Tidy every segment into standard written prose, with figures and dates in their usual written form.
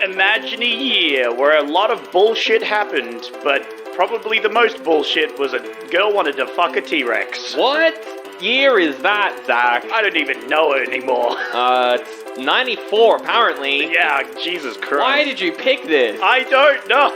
Imagine a year where a lot of bullshit happened, but probably the most bullshit was a girl wanted to fuck a T-Rex. What year is that, Zach? I don't even know it anymore. It's 94, apparently. Yeah, Jesus Christ. Why did you pick this? I don't know.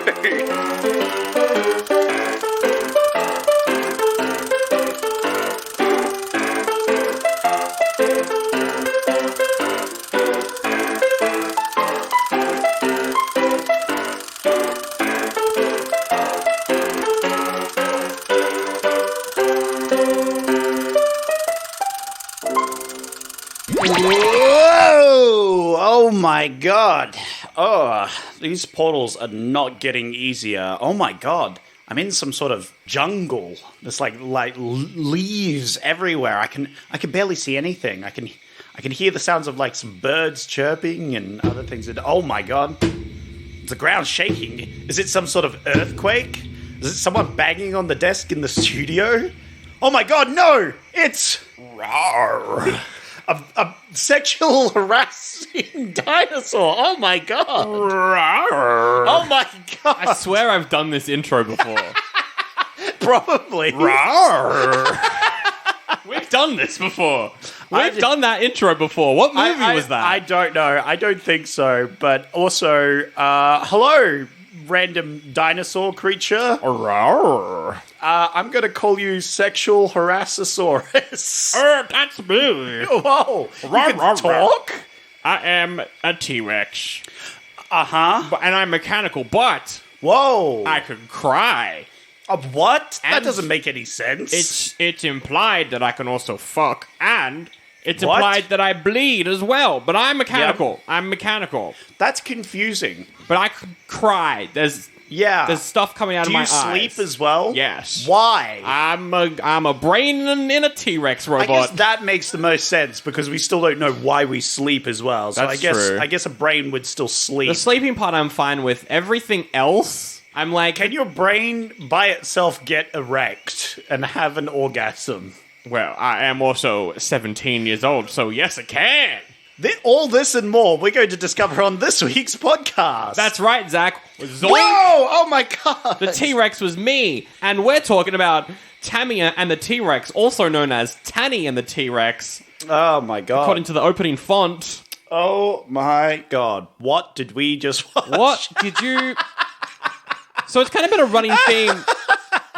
Whoa! Oh my god. Oh, these portals are not getting easier. Oh my god. I'm in some sort of jungle. There's like leaves everywhere. I can barely see anything. I can hear the sounds of like some birds chirping and other things. Oh my god. The ground's shaking. Is it some sort of earthquake? Is it someone banging on the desk in the studio? Oh my god, no! It's rawr. A sexual harassing dinosaur. Oh my god. Rawr. Oh my god. I swear I've done this intro before. Probably. Rawr. We've done this before. We've done that intro before. What movie was that? I don't know. I don't think so. But also, hello, random dinosaur creature. Rawr. I'm going to call you sexual harassosaurus. That's me. Whoa. You can talk? I am a T-Rex. Uh-huh. And I'm mechanical, but whoa. I can cry. What? And that doesn't make any sense. It's implied that I can also fuck, and it's What? implied that I bleed as well. But I'm mechanical. Yep. I'm mechanical. That's confusing. But I can cry. There's stuff coming out of my eyes. Do you sleep as well? Yes. Why? I'm a brain in a T-Rex robot. I guess that makes the most sense because we still don't know why we sleep as well. So That's true. I guess a brain would still sleep. The sleeping part I'm fine with. Everything else, I'm like... Can your brain by itself get erect and have an orgasm? Well, I am also 17 years old, so yes, it can. All this and more we're going to discover on this week's podcast. That's right, Zach. Zoink! Whoa! Oh my god! The T-Rex was me, and we're talking about Tammy and the T-Rex, also known as Tanny and the T-Rex. Oh my god. According to the opening font. Oh my god. What did we just watch? What did you... So it's kind of been a running theme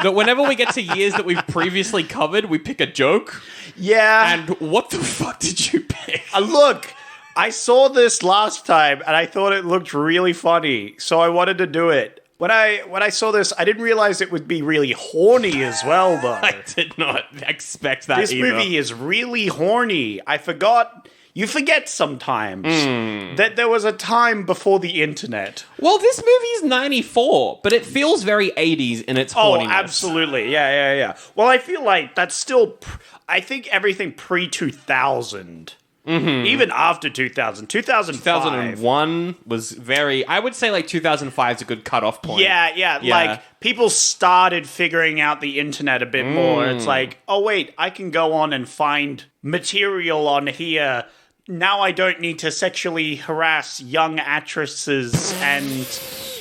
that whenever we get to years that we've previously covered, we pick a joke. Yeah. And what the fuck did you pick? Look, I saw this last time and I thought it looked really funny, so I wanted to do it. When I saw this, I didn't realize it would be really horny as well, though. I did not expect that This either. movie is really horny. I forgot... You forget sometimes that there was a time before the internet. Well, this movie is 94, but it feels very 80s in its horniness. Oh, absolutely. Yeah. Well, I feel like that's still... I think everything pre-2000. Mm-hmm. Even after 2000. 2005. 2001 was very... I would say like 2005 is a good cutoff point. Yeah. Like, people started figuring out the internet a bit more. It's like, oh, wait, I can go on and find material on here. Now I don't need to sexually harass young actresses and,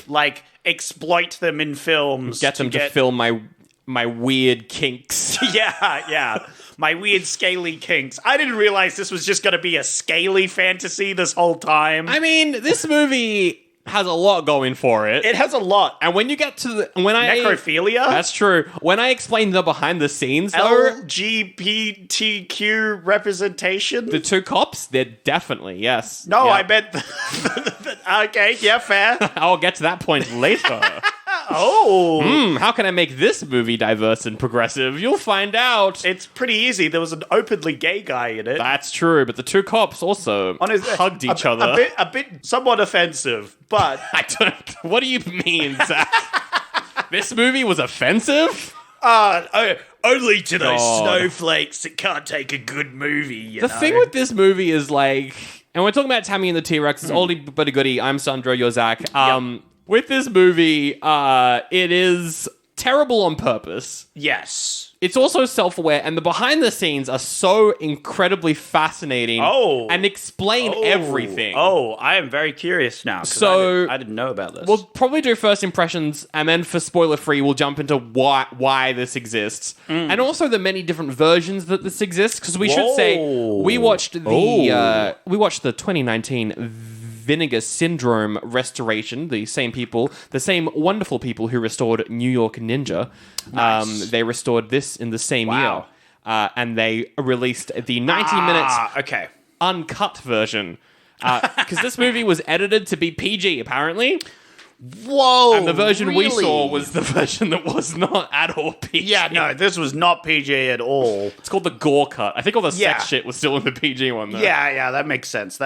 like, exploit them in films. Get them to film my weird kinks. Yeah. My weird scaly kinks. I didn't realize this was just going to be a scaly fantasy this whole time. I mean, this movie has a lot going for it. It has a lot. And when you get to Necrophilia? That's true. When I explain the behind the scenes, though, LGBTQ representation? the two cops, they're definitely, yes. No, Yep. I bet... Okay, yeah, fair. I'll get to that point later. Oh. How can I make this movie diverse and progressive? You'll find out. It's pretty easy. There was an openly gay guy in it. That's true, but the two cops also hugged each other. A bit somewhat offensive, but... I don't... What do you mean, Zach? This movie was offensive? Only to those God. snowflakes that can't take a good movie, you The know? thing with this movie is like... And we're talking about Tammy and the T-Rex. It's oldie but a goodie. I'm Sandro, you're Zach. With this movie, it is terrible on purpose. Yes. It's also self-aware, and the behind the scenes are so incredibly fascinating and explain everything. Oh, I am very curious now. So I didn't know about this. We'll probably do first impressions, and then for spoiler-free, we'll jump into why this exists, and also the many different versions that this exists. Because we should say we watched the 2019 Vinegar Syndrome restoration. The same wonderful people who restored New York Ninja. Nice. They restored this in the same year, and they released the 90 minutes uncut version. Because this movie was edited to be PG, apparently. Whoa! And the version we saw was the version that was not at all PG. Yeah, no, this was not PG at all. It's called the gore cut. I think all the sex shit was still in the PG one, though. Yeah, that makes sense.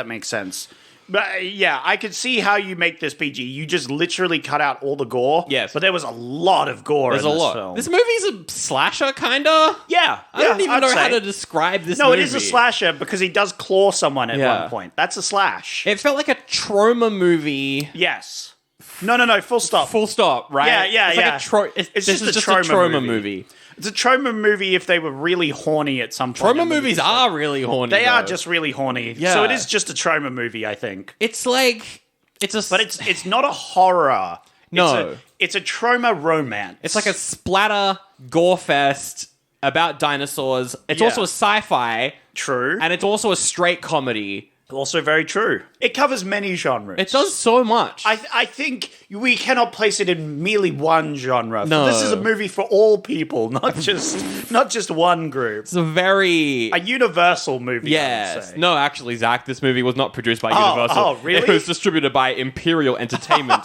But yeah, I could see how you make this PG. You just literally cut out all the gore. Yes. But there was a lot of gore in this film. This movie's a slasher, kinda. Yeah. I don't even know how to describe this movie. No, it is a slasher because he does claw someone at one point. That's a slash. It felt like a trauma movie. Yes. No, full stop. Full stop, right? Yeah. It's just a trauma movie. It's a trauma movie if they were really horny at some point. Trauma movies are really horny. They are just really horny. Yeah. So it is just a trauma movie, I think. It's like... But it's not a horror. No. It's a trauma romance. It's like a splatter gore fest about dinosaurs. It's also a sci-fi. True. And it's also a straight comedy. Also very true. It covers many genres. It does so much. I think we cannot place it in merely one genre. No. This is a movie for all people, not just one group. It's a universal movie, I would say. No, actually, Zach, this movie was not produced by Universal. Oh, really? It was distributed by Imperial Entertainment,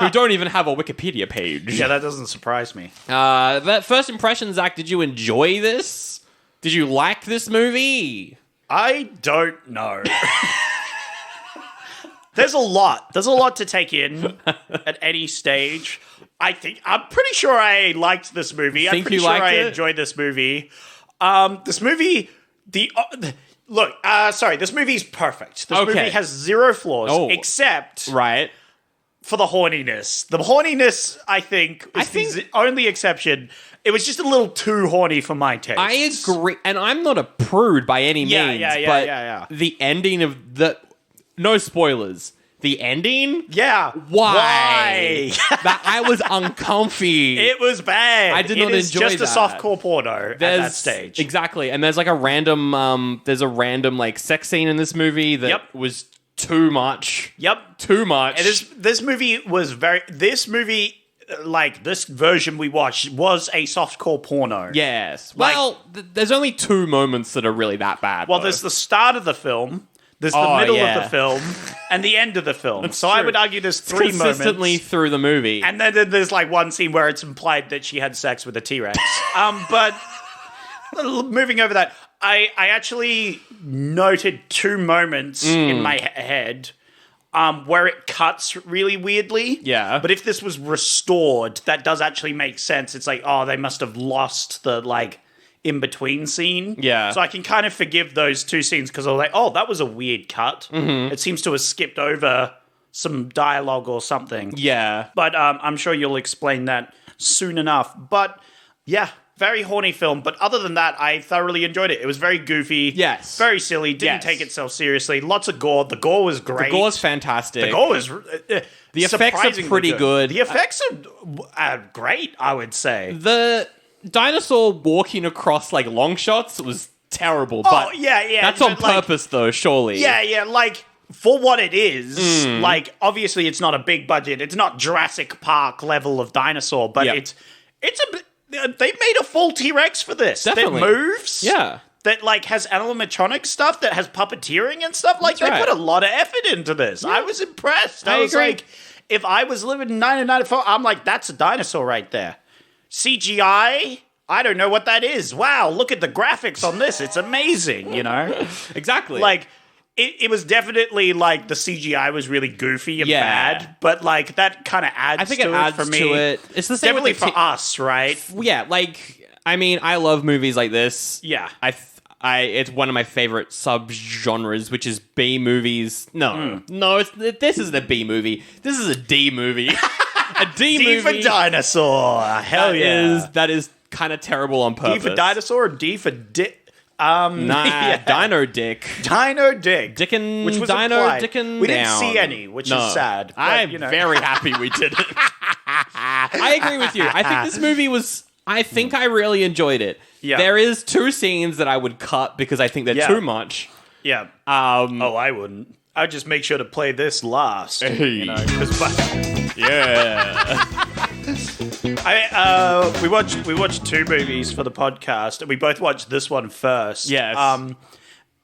who don't even have a Wikipedia page. Yeah, that doesn't surprise me. That first impression, Zach, did you enjoy this? Did you like this movie? I don't know. There's a lot to take in at any stage. I'm pretty sure I liked this movie. I'm pretty sure I enjoyed this movie. This movie, this movie's perfect. This movie has zero flaws, except for the horniness. The horniness, I think, is the only exception. It was just a little too horny for my taste. I agree, and I'm not a prude by any means. Yeah. The ending of the... No spoilers. The ending? Yeah. Why? That I was uncomfy. It was bad. I did not enjoy that. It is just a softcore porno at that stage. Exactly, and there's like a random, like sex scene in this movie that was too much. Yep. Too much. And this movie was like this version we watched was a softcore porno. Yes. Well, there's only two moments that are really that bad. Well, there's the start of the film, there's the middle of the film, and the end of the film. That's so true. I would argue there's three consistently moments through the movie. And then there's like one scene where it's implied that she had sex with a T-Rex. But moving over that, I actually noted two moments in my head. Where it cuts really weirdly. Yeah. But if this was restored, that does actually make sense. It's like, they must have lost the, like, in-between scene. Yeah. So I can kind of forgive those two scenes because I was like, that was a weird cut. Mm-hmm. It seems to have skipped over some dialogue or something. Yeah. But I'm sure you'll explain that soon enough. But, yeah. Very horny film, but other than that, I thoroughly enjoyed it. It was very goofy. Yes. Very silly. Didn't take itself seriously. Lots of gore. The gore was great. The gore's fantastic. The gore is the effects are pretty good. The effects are great, I would say. The dinosaur walking across, like, long shots was terrible. But that's on purpose, though, surely. Yeah, like... For what it is, like, obviously it's not a big budget. It's not Jurassic Park level of dinosaur, but it's a bit... They made a full T-Rex for this. Definitely. That moves. Yeah. That, like, has animatronic stuff, that has puppeteering and stuff. Like, they put a lot of effort into this. I was impressed. I was agree. like, if I was living in 1994, I'm like, that's a dinosaur right there. CGI, I don't know what that is. Wow, look at the graphics on this. It's amazing, you know? Exactly. Like... It was definitely, like, the CGI was really goofy and bad, but, like, that kind of adds to it for me. To it. It's the same definitely for us, right? Yeah, like, I mean, I love movies like this. Yeah. It's one of my favorite subgenres, which is B movies. No, this isn't a B movie. This is a D movie. A D D for movie. dinosaur. Hell yeah. That is kind of terrible on D purpose. for dinosaur or D for dick? Nah, Dino Dick. Dino Dick. Dickin' Which was Dino implied. Dickin' We didn't down. see any, which No. is sad. But, I'm you know. very happy we didn't. I agree with you. I think this movie was... I think I really enjoyed it. Yeah. There is 2 scenes that I would cut because I think they're Yeah. too much. Yeah. Oh, I wouldn't. I'd just make sure to play this last. You know, 'cause Yeah. we watched 2 movies for the podcast, and we both watched this one first. Yes.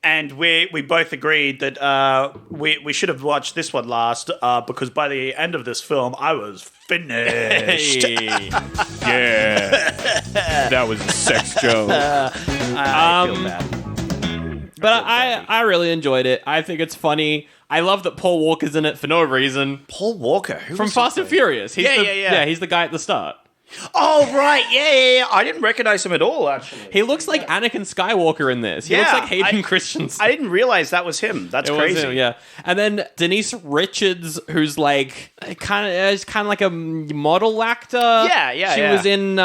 And we both agreed that we should have watched this one last because by the end of this film, I was finished. Hey. Yeah. That was a sex joke. I feel bad. But I really enjoyed it. I think it's funny. I love that Paul Walker's in it for no reason. Paul Walker, who From was Fast that? and Furious. He's Yeah, the, yeah. he's the guy at the start. Oh right, yeah. I didn't recognize him at all. Actually, He looks like Anakin Skywalker in this. He looks Yeah, like Hayden Christensen. I didn't realize that was him. That's It was crazy. him, yeah. And then Denise Richards, who's like kind of like a model actor. Yeah, She yeah. was in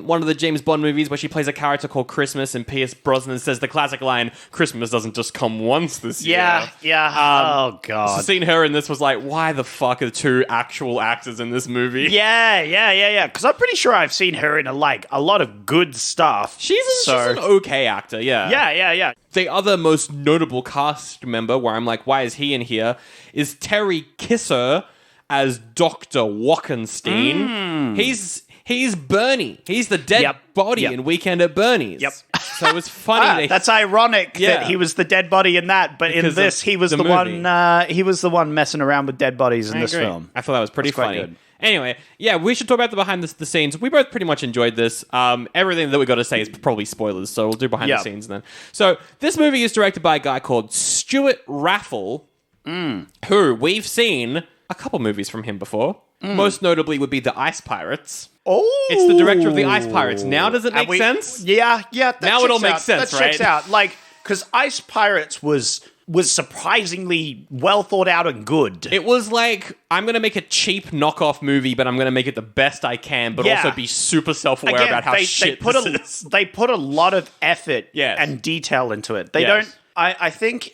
one of the James Bond movies where she plays a character called Christmas, and Pierce Brosnan says the classic line, "Christmas doesn't just come once this year." Yeah. Oh So god. seeing her in this was like, why the fuck are 2 actual actors in this movie? Yeah. Because I'm pretty sure I've seen her in a lot of good stuff. She's an okay actor, yeah. Yeah. The other most notable cast member, where I'm like, why is he in here, is Terry Kisser as Dr. Wockenstein. He's Bernie. He's the dead body in Weekend at Bernie's. Yep. So it was funny. That's ironic Yeah. that he was the dead body in that, but Because in this of he was the the movie. one. He was the one messing around with dead bodies in this Agree. film. I thought that was pretty That's quite funny. good. Anyway, yeah, we should talk about the behind the scenes. We both pretty much enjoyed this. Everything that we got to say is probably spoilers, so we'll do behind the scenes then. So this movie is directed by a guy called Stewart Raffill, who we've seen a couple movies from him before. Most notably would be The Ice Pirates. Oh, It's the director of The Ice Pirates. Now does it make sense? Yeah. That Now it all checks makes out. sense, That checks right? out. Like, because Ice Pirates was surprisingly well thought out and good. It was like, I'm going to make a cheap knockoff movie, but I'm going to make it the best I can, but Yeah. also be super self-aware Again, about how shit put this a, is. They put a lot of effort Yes. and detail into it. They Yes. don't. I think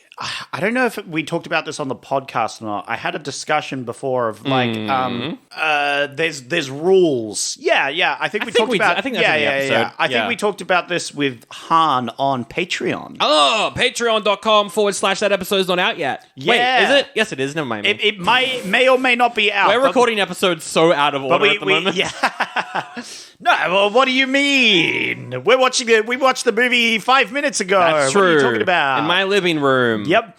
I don't know if we talked about this on the podcast or not. I had a discussion before of like there's rules. Yeah. I think we talked about. I think that's in the episode. I Yeah. think we talked about this with Han on Patreon. Oh, patreon.com/that episode's not out yet. Yeah. Wait, is it? Yes, it is. Never mind. It may or may not be out. We're but- recording episodes so out of order at the moment. Yeah. No, well, what do you mean? We watched the movie 5 minutes ago. That's What true. are you talking about? In my living room. Yep.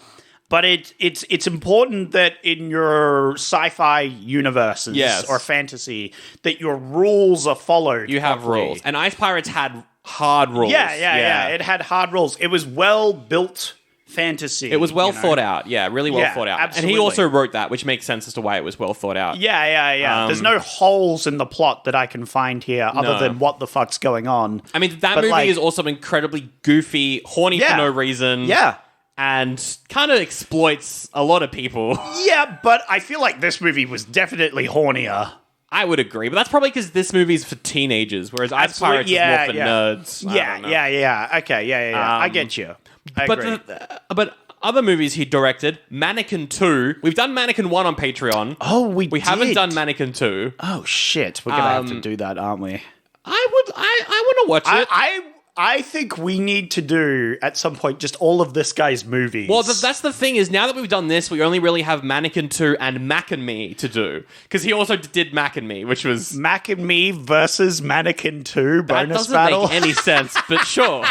But it's important that in your sci-fi universes Yes. or fantasy that your rules are followed. You have properly. rules. And Ice Pirates had hard rules. Yeah. It had hard rules. It was well built fantasy. It was well thought out. Yeah, really well Yeah, thought out. absolutely. And he also wrote that, which makes sense as to why it was well thought out. Yeah. There's no holes in the plot that I can find here other No. than what the fuck's going on. I mean, that But, movie like- is also incredibly goofy, horny for Yeah. no reason. Yeah. And kind of exploits a lot of people. Yeah, but I feel like this movie was definitely hornier. I would agree, but that's probably because this movie's for teenagers, whereas Ice Absolutely, Pirates is more for nerds. I don't know. Yeah. Okay, yeah. I get you. I agree. But other movies he directed, Mannequin 2. We've done Mannequin 1 on Patreon. Oh, we haven't did. done Mannequin 2. Oh shit, we're gonna have to do that, aren't we? I want to watch it. I think we need to do at some point just all of this guy's movies. Well, that's the thing is, now that we've done this, we only really have Mannequin 2 and Mac and Me to do. Because he also did Mac and Me, which was... Mac and Me versus Mannequin 2 That bonus doesn't battle. make any sense, but sure.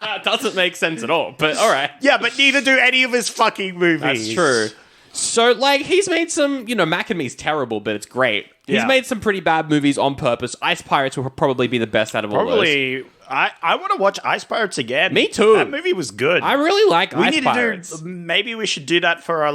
That doesn't make sense at all, but all right. Yeah, but neither do any of his fucking movies. That's true. So, like, he's made some, Mac and Me's terrible, but it's great. He's Yeah. made some pretty bad movies on purpose. Ice Pirates will probably be the best out of all those. Probably. I want to watch Ice Pirates again. Me too. That movie was good. I really like we Ice need Pirates. to do. Maybe we should do that for a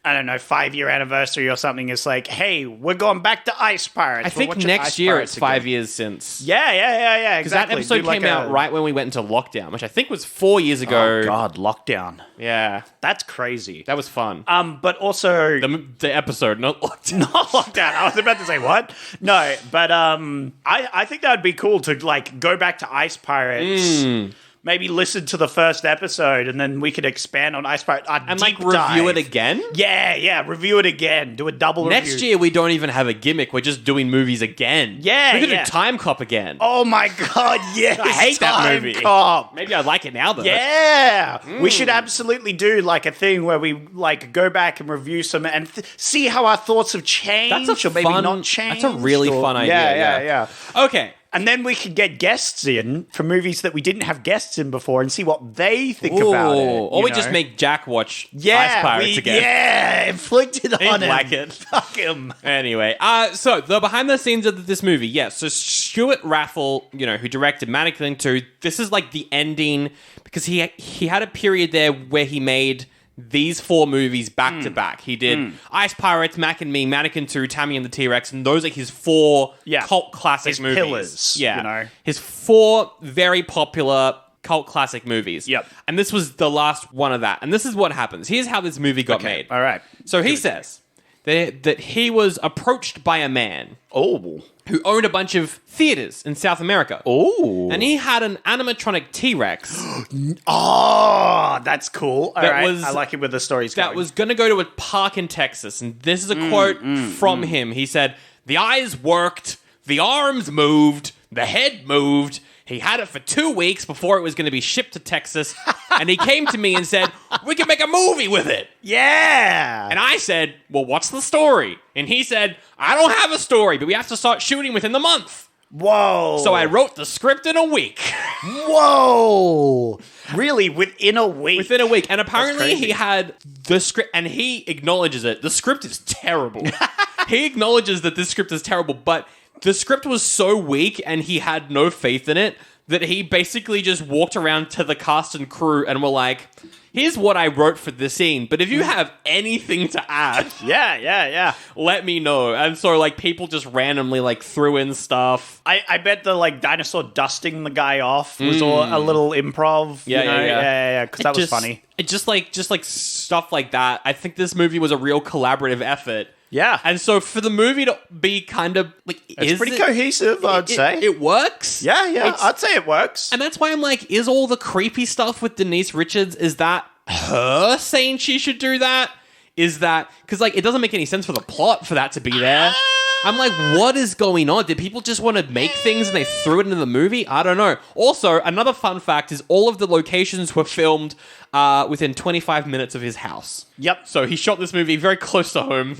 I don't know, 5-year anniversary or something, it's like, hey, we're going back to Ice Pirates. I think next year it's 5 years since. Yeah, Because exactly. that episode came out right when we went into lockdown, which I think was 4 years ago. Oh, God, lockdown. Yeah. That's crazy. That was fun. But also... The episode, not lockdown. Not lockdown. I was about to say, what? No, but I think that would be cool to, like, go back to Ice Pirates... Maybe listen to the first episode, and then we could expand on Ice Pirates. And, like, review it again? Yeah, review it again. Do a double review. Next year, we don't even have a gimmick. We're just doing movies again. Yeah, We could do Time Cop again. Oh, my God, yes. I hate that movie. Cop. Maybe I like it now, though. Yeah. We should absolutely do, like, a thing where we, like, go back and review some and see how our thoughts have changed That's a or maybe fun, not changed. That's a really fun idea. Yeah. Okay. And then we could get guests in for movies that we didn't have guests in before and see what they think about it. Or we just make Jack watch Ice Pirates again. Yeah, inflict it on him. Like it. Fuck him. Anyway, so the behind the scenes of this movie, so Stewart Raffill, who directed Mannequin 2, this is like the ending because he had a period there where he made these 4 movies back to back. He did Ice Pirates, Mac and Me, Mannequin 2, Tammy and the T-Rex, and those are his 4 cult classic his movies. Pillars, His 4 very popular cult classic movies. Yep. And this was the last one of that. And this is what happens. Here's how this movie got made. All right. So he says that he was approached by a man who owned a bunch of theaters in South America. Oh. And he had an animatronic T-Rex. Oh, that's cool. All right. was- I like it where the story's going. That was going to go to a park in Texas. And this is a quote from him. He said, "The eyes worked, the arms moved, the head moved. He had it for 2 weeks before it was going to be shipped to Texas. And he came to me and said, we can make a movie with it." Yeah. And I said, well, what's the story? And he said, I don't have a story, but we have to start shooting within the month. Whoa. So I wrote the script in a week. Whoa. Really? Within a week? Within a week. And apparently crazy. he had the script, and he acknowledges it. The script is terrible. He acknowledges that this script is terrible, but the script was so weak and he had no faith in it that he basically just walked around to the cast and crew and were like, here's what I wrote for this scene, but if you have anything to add, let me know. And so, like, people just randomly, like, threw in stuff. I bet the, like, dinosaur dusting the guy off was all a little improv. Yeah, because that was funny. It just like stuff like that. I think this movie was a real collaborative effort. Yeah. And so for the movie to be kind of like, it's pretty cohesive, I'd say. It works. Yeah, I'd say it works. And that's why I'm like, is all the creepy stuff with Denise Richards, is that her saying she should do that? Is that, because like, it doesn't make any sense for the plot for that to be there. I'm like, what is going on? Did people just want to make things and they threw it into the movie? I don't know. Also, another fun fact is all of the locations were filmed within 25 minutes of his house. Yep. So he shot this movie very close to home.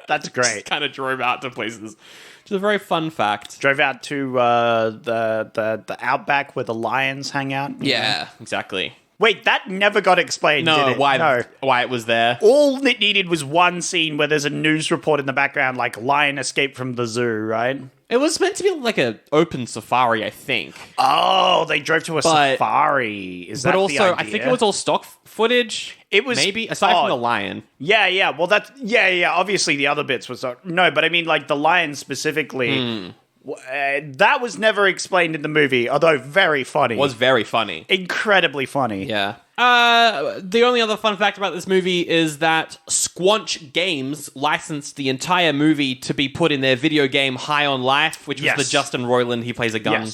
That's great. Kind of drove out to places. Which is a very fun fact. Drove out to the outback where the lions hang out. Yeah, exactly. Wait, that never got explained, did it? Why it was there. All it needed was one scene where there's a news report in the background, like lion escaped from the zoo, right? It was meant to be like an open safari, I think. Oh, they drove to a safari. Is that the idea? But also, I think it was all stock footage. It was maybe aside from the lion. Yeah. Well, that's obviously, the other bits was no, but I mean, like the lion specifically. That was never explained in the movie, although very funny. Was very funny. Incredibly funny. Yeah. The only other fun fact about this movie is that Squanch Games licensed the entire movie to be put in their video game High on Life, which was the Justin Roiland, he plays a gun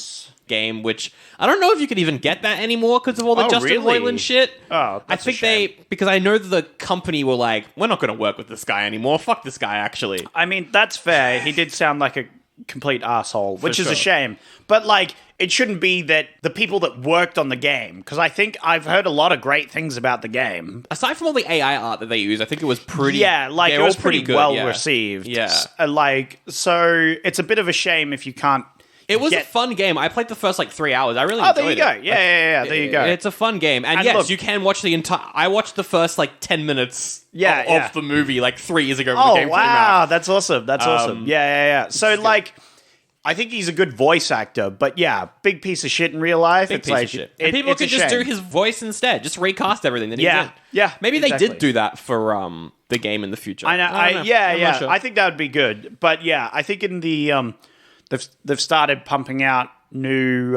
game, which I don't know if you could even get that anymore because of all the Justin Roiland shit. Oh, that's I think because I know that the company were like, we're not going to work with this guy anymore. Fuck this guy, actually. I mean, that's fair. He did sound like a complete asshole, which is sure. a shame. But like, it shouldn't be that the people that worked on the game, because I think I've heard a lot of great things about the game. Aside from all the AI art that they use, I think it was pretty. Yeah, like it was pretty good, well received. Yeah, so it's a bit of a shame if you can't. It was a fun game. I played the first 3 hours. I really enjoyed it. Oh, there you go. Yeah. There you go. It's a fun game. And yes, look, you can watch the entire... I watched the first 10 minutes of the movie 3 years ago when the game came out. That's awesome. That's awesome. Yeah. So I think he's a good voice actor, but yeah, big piece of shit in real life. Big piece of shit. And people could just do his voice instead. Just recast everything that he did. Yeah. Maybe they did do that for the game in the future. I know. I don't know. Sure. I think that would be good. But yeah, I think in the they've started pumping out new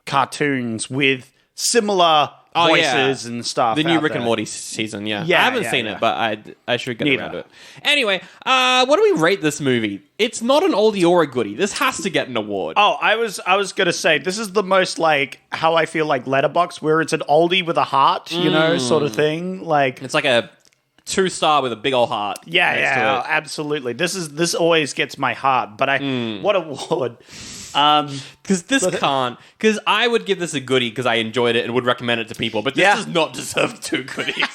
cartoons with similar voices and stuff. The new Rick and Morty season, I haven't seen it, but I should get around to it. Anyway, what do we rate this movie? It's not an oldie or a goodie. This has to get an award. Oh, I was gonna say this is the most like how I feel like Letterboxd, where it's an oldie with a heart, you know, sort of thing. Like it's like a 2-star with a big old heart. Yeah, absolutely. This always gets my heart. But what award? Because because I would give this a goodie because I enjoyed it and would recommend it to people, but this does not deserve 2 goodies.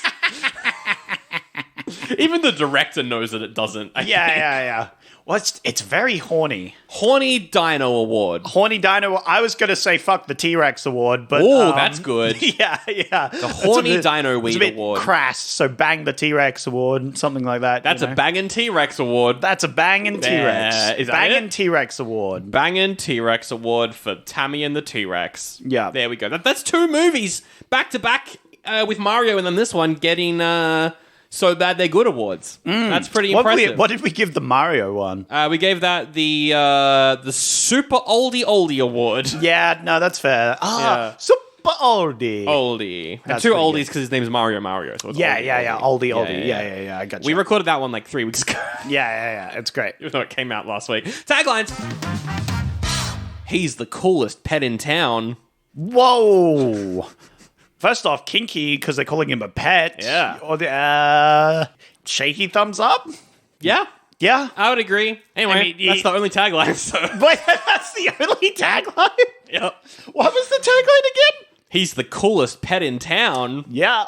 Even the director knows that it doesn't. Yeah. Well, it's very horny. Horny Dino Award. Horny Dino. I was going to say fuck the T-Rex Award, but that's good. Yeah. The Horny Dino Weed Award. Crass. So bang the T-Rex Award, something like that. That's a bangin' T-Rex Award. That's a bangin' T-Rex. Is that bangin' it? T-Rex Award. Bangin' T-Rex Award for Tammy and the T-Rex. Yeah. There we go. That's 2 movies back to back with Mario, and then this one getting So Bad They're Good awards. That's pretty impressive. What did we give the Mario one? We gave that the Super Oldie Award. Yeah, no, that's fair. Super Oldie. Oldie. That's 2 pretty oldies good. because his name is Mario. So it's Yeah. Oldie. Yeah. I got you. We recorded that one like 3 weeks ago. Yeah. It's great. Even though it came out last week. Taglines. He's the coolest pet in town. Whoa. First off, kinky because they're calling him a pet. Yeah. Or the shaky thumbs up. Yeah. Yeah. I would agree. Anyway, I mean, that's the only tagline. So. But that's the only tagline? Yep. What was the tagline again? He's the coolest pet in town. Yeah.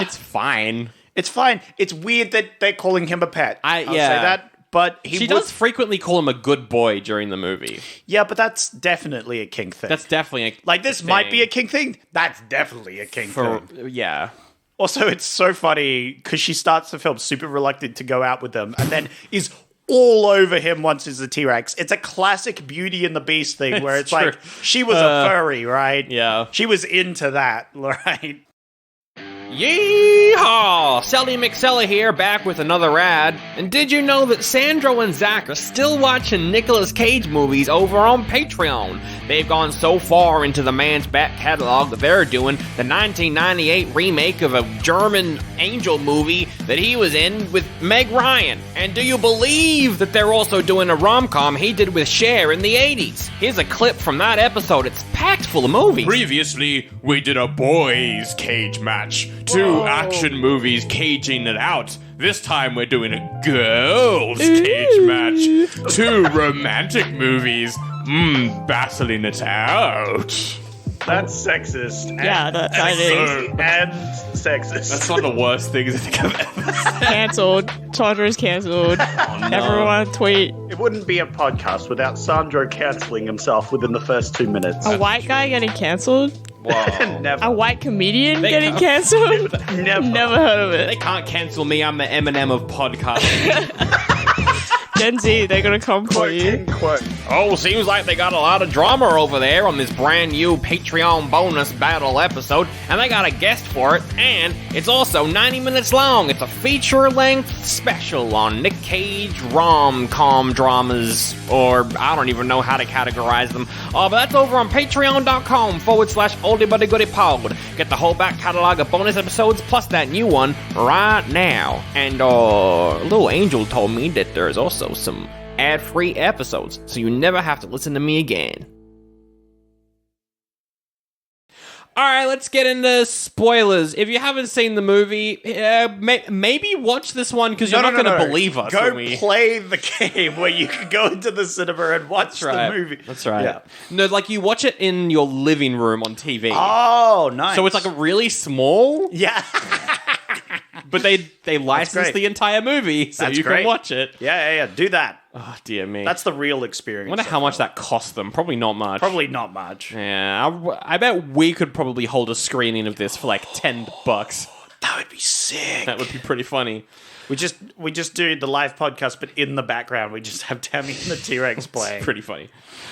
It's fine. It's fine. It's weird that they're calling him a pet. I'll say that. But she does frequently call him a good boy during the movie. Yeah, but that's definitely a kink thing. That's definitely a like this thing. might be a kink thing. That's definitely a kink thing. Yeah. Also, it's so funny because she starts the film super reluctant to go out with them, and then is all over him once he's a T-Rex. It's a classic Beauty and the Beast thing where it's true. like she was a furry, right? Yeah. She was into that, right? Yeehaw! Sally McSella here, back with another ad. And did you know that Sandro and Zach are still watching Nicolas Cage movies over on Patreon? They've gone so far into the man's back catalog that they're doing the 1998 remake of a German angel movie that he was in with Meg Ryan. And do you believe that they're also doing a rom-com he did with Cher in the 80s? Here's a clip from that episode. It's packed full of movies. Previously, we did a boys' cage match. 2 action movies caging it out. This time we're doing a girls' cage match. 2 romantic movies. Battling it out. That's sexist. Yeah, that is. And sexist. That's one of the worst things I think I've ever said. Cancelled. Chandra's cancelled. Everyone tweet. It wouldn't be a podcast without Sandro cancelling himself within the first 2 minutes. A white guy getting cancelled? Whoa. Never. A white comedian getting can't- cancelled? Never. Heard of They it. can't cancel me. I'm the Eminem of podcasting. Gen Z, they're gonna come for you. Oh, seems like they got a lot of drama over there on this brand new Patreon bonus battle episode, and they got a guest for it, and it's also 90 minutes long. It's a feature-length special on Nick Cage rom-com dramas, or I don't even know how to categorize them. But that's over on patreon.com/oldiebuddygoodypod. Get the whole back catalog of bonus episodes plus that new one right now. And Little Angel told me that there's also some ad-free episodes, so you never have to listen to me again. Alright, let's get into spoilers. If you haven't seen the movie, maybe watch this one because you're not going to believe us. Go when we... play the game where you can go into the cinema and watch the movie. That's right. Yeah. No, like you watch it in your living room on TV. Oh, nice. So it's like a really small, Yeah. but they license great. the entire movie so That's you great. can watch it. Yeah. Do that. Oh, dear me. That's the real experience. I wonder how much that cost them. Probably not much. Probably not much. Yeah, I bet we could probably hold a screening of this for like $10. That would be sick. That would be pretty funny. We just do the live podcast, but in the background we just have Tammy and the T-Rex playing. Pretty funny.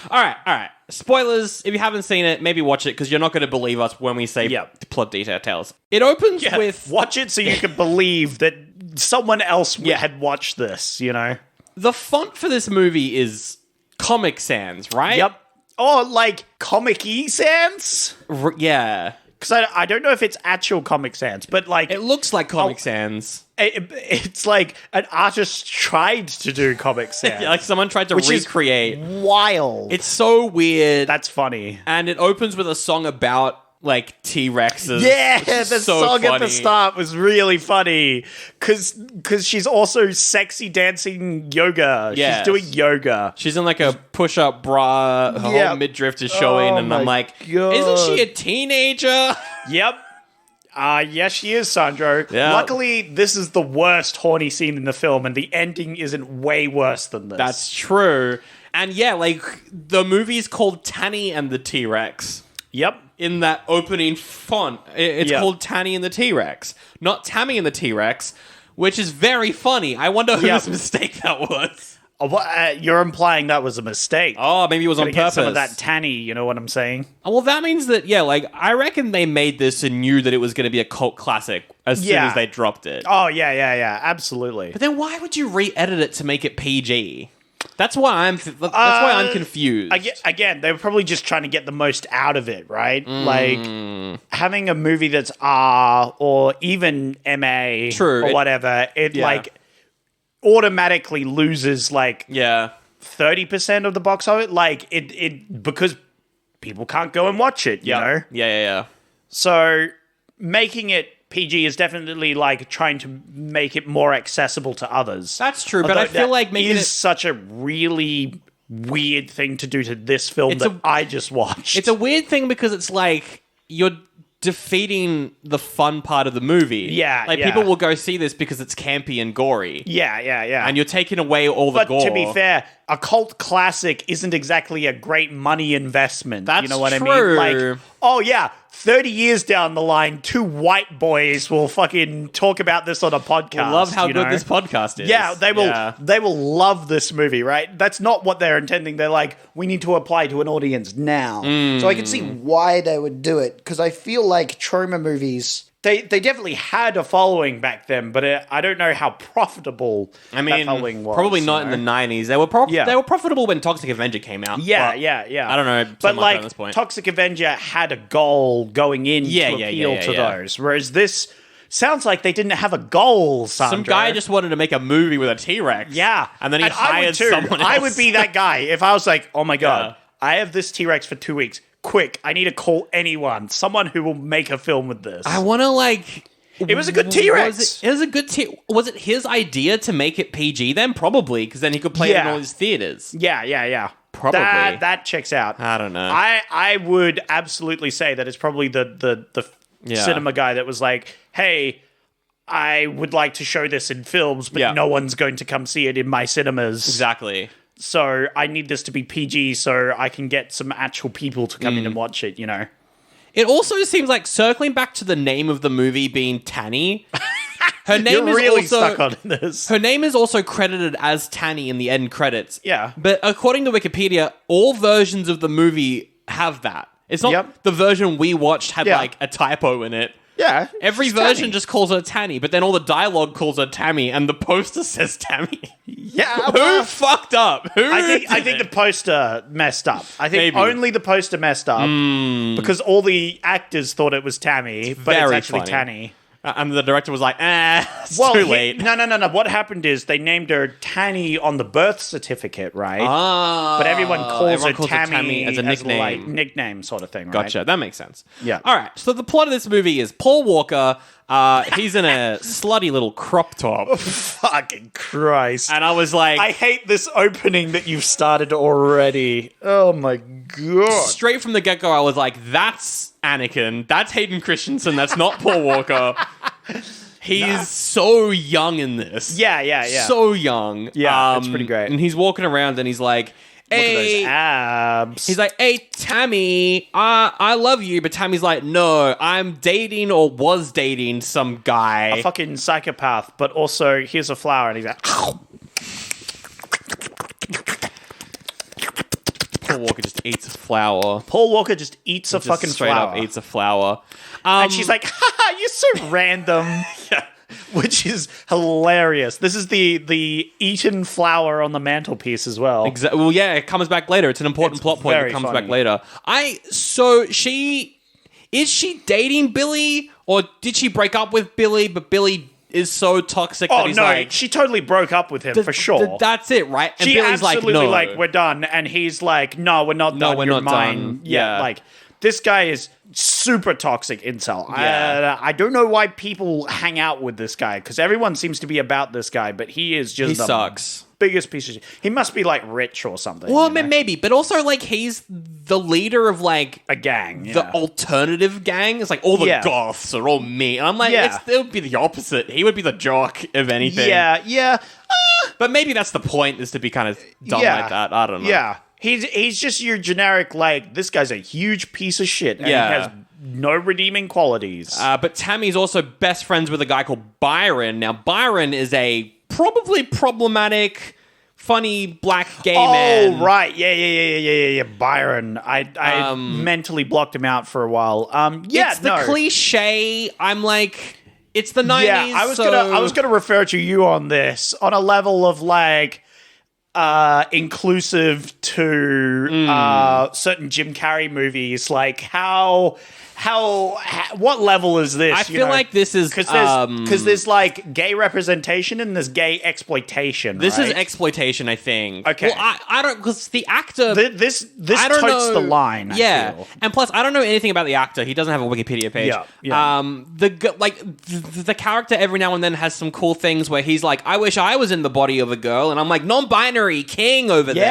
All right. Spoilers. If you haven't seen it, maybe watch it because you're not going to believe us when we say plot details. It opens with watch it so you can believe that someone else had watched this. You know, the font for this movie is Comic Sans, right? Yep. Or like Comic-y Sans. Yeah. Because I don't know if it's actual Comic Sans, but like It looks like Comic Sans. It's like an artist tried to do Comic Sans. Like someone tried to recreate. Wild. It's so weird. That's funny. And it opens with a song about like T-Rexes. Yeah, the song at the funny. start was really funny because she's also sexy dancing yoga. Yes. She's doing yoga. She's in like a push-up bra. Her whole midriff is showing, and I'm like, God. isn't she a teenager? Yep. Yes, she is, Sandro. Yeah. Luckily, this is the worst horny scene in the film, and the ending isn't way worse than this. That's true. And yeah, like the movie's called Tanny and the T-Rex. Yep. In that opening font, it's called Tanny and the T-Rex, not Tammy and the T-Rex, which is very funny. I wonder whose mistake that was. You're implying that was a mistake. Oh, maybe it was on Get purpose. some of that tanny, you know what I'm saying? Well, that means that, like, I reckon they made this and knew that it was going to be a cult classic as soon as they dropped it. Oh, yeah, absolutely. But then why would you re-edit it to make it PG? That's why I'm confused. Again, they were probably just trying to get the most out of it, right? Like, having a movie that's R or even MA or whatever, it like automatically loses like 30% of the box office. Like, it because people can't go and watch it, you know? Yeah. So, making it PG is definitely like trying to make it more accessible to others. That's true, but I feel like making it such a really weird thing to do to this film I just watched. It's a weird thing because it's like you're defeating the fun part of the movie. Yeah, like people will go see this because it's campy and gory. Yeah. And you're taking away all the gore. But to be fair, a cult classic isn't exactly a great money investment. That's you know what true. I mean? Like, 30 years down the line, two white boys will fucking talk about this on a podcast. I love how good this podcast is. Yeah, they will love this movie, right? That's not what they're intending. They're like, we need to apply to an audience now. So I can see why they would do it, because I feel like trauma movies... They definitely had a following back then, but I don't know how profitable that following was. Probably not in the 90s. They were profitable when Toxic Avenger came out. Yeah. I don't know. But like, at this point. Toxic Avenger had a goal going in to appeal to those, whereas this sounds like they didn't have a goal, Sandra. Some guy just wanted to make a movie with a T-Rex. Yeah. And then he hired someone else. I would be that guy if I was like, oh my God, I have this T-Rex for 2 weeks. Quick, I need to call someone who will make a film with this. I want to like... It was a good T-Rex. Was it his idea to make it PG then? Probably, because then he could play it in all his theaters. Yeah. Probably. That checks out. I don't know. I would absolutely say that it's probably the cinema guy that was like, hey, I would like to show this in films, but no one's going to come see it in my cinemas. Exactly. So I need this to be PG so I can get some actual people to come in and watch it, you know? It also seems like, circling back to the name of the movie being Tanny, her name You're is really also stuck on this. Her name is also credited as Tanny in the end credits. Yeah. But according to Wikipedia, all versions of the movie have that. It's not the version we watched had like a typo in it. Yeah. Every version just calls her Tanny, but then all the dialogue calls her Tammy, and the poster says Tammy. Yeah. Who fucked up? I think the poster messed up. I think only the poster messed up because all the actors thought it was Tammy, but it's actually funny. Tanny. And the director was like, it's too late. No. What happened is they named her Tanny on the birth certificate, right? But everyone calls her Tammy as a nickname. Nickname sort of thing, right? Gotcha. That makes sense. Yeah. All right. So the plot of this movie is Paul Walker. He's in a slutty little crop top. Fucking Christ. And I was like... I hate this opening that you've started already. Oh my God. Straight from the get-go, I was like, that's Anakin. That's Hayden Christensen. That's not Paul Walker. He's so young in this. Yeah. So young. Yeah, it's pretty great. And he's walking around and he's like... Look at hey, those abs. he's like, hey, Tammy, I love you. But Tammy's like, no, I'm dating or was dating some guy. a fucking psychopath, but also here's a flower, and he's like, Paul Walker just eats a flower. Paul Walker just eats a Just fucking straight flower. up eats a flower. And she's like, haha, you're so random. Which is hilarious. This is the eaten flower on the mantelpiece as well. Well, yeah, it comes back later. It's an important It's plot point that very comes funny. back later. So is she dating Billy, or did she break up with Billy? But Billy is so toxic that Oh he's no, like, she totally broke up with him for sure. That's it, right? And She Billy's absolutely like, no. we're done, and he's like, no, we're not done. we're You're not mine. done. Yeah, Yeah. like this guy is super toxic incel. Yeah. I don't know why people hang out with this guy because everyone seems to be about this guy, but he is just He the sucks. biggest piece of shit. He must be like rich or something. Well, you know? maybe, but also like he's the leader of like a gang. Yeah. the alternative gang. It's like all the Yeah. goths are all me. And I'm like, Yeah. it would be the opposite. He would be the jock, if anything. yeah. But maybe that's the point, is to be kind of dumb Yeah. like that. I don't know. Yeah. He's just your generic, like, this guy's a huge piece of shit and Yeah. he has no redeeming qualities. But Tammy's also best friends with a guy called Byron. Now, Byron is a probably problematic, funny black gay man. Oh, right. Yeah. Byron. I mentally blocked him out for a while. Yeah, It's the cliche. I'm like, it's the 90s. Yeah, I was gonna refer to you on this on a level of like inclusive to certain Jim Carrey movies. Like what level is this? I feel like this is because there's like gay representation and there's gay exploitation. This is right? exploitation, I think. Okay. Well, I don't, because the actor. This I don't totes know. the line. I Yeah, feel. and plus, I don't know anything about the actor. He doesn't have a Wikipedia page. Yeah. The character every now and then has some cool things where he's like, "I wish I was in the body of a girl," and I'm like, "Non-binary king over there."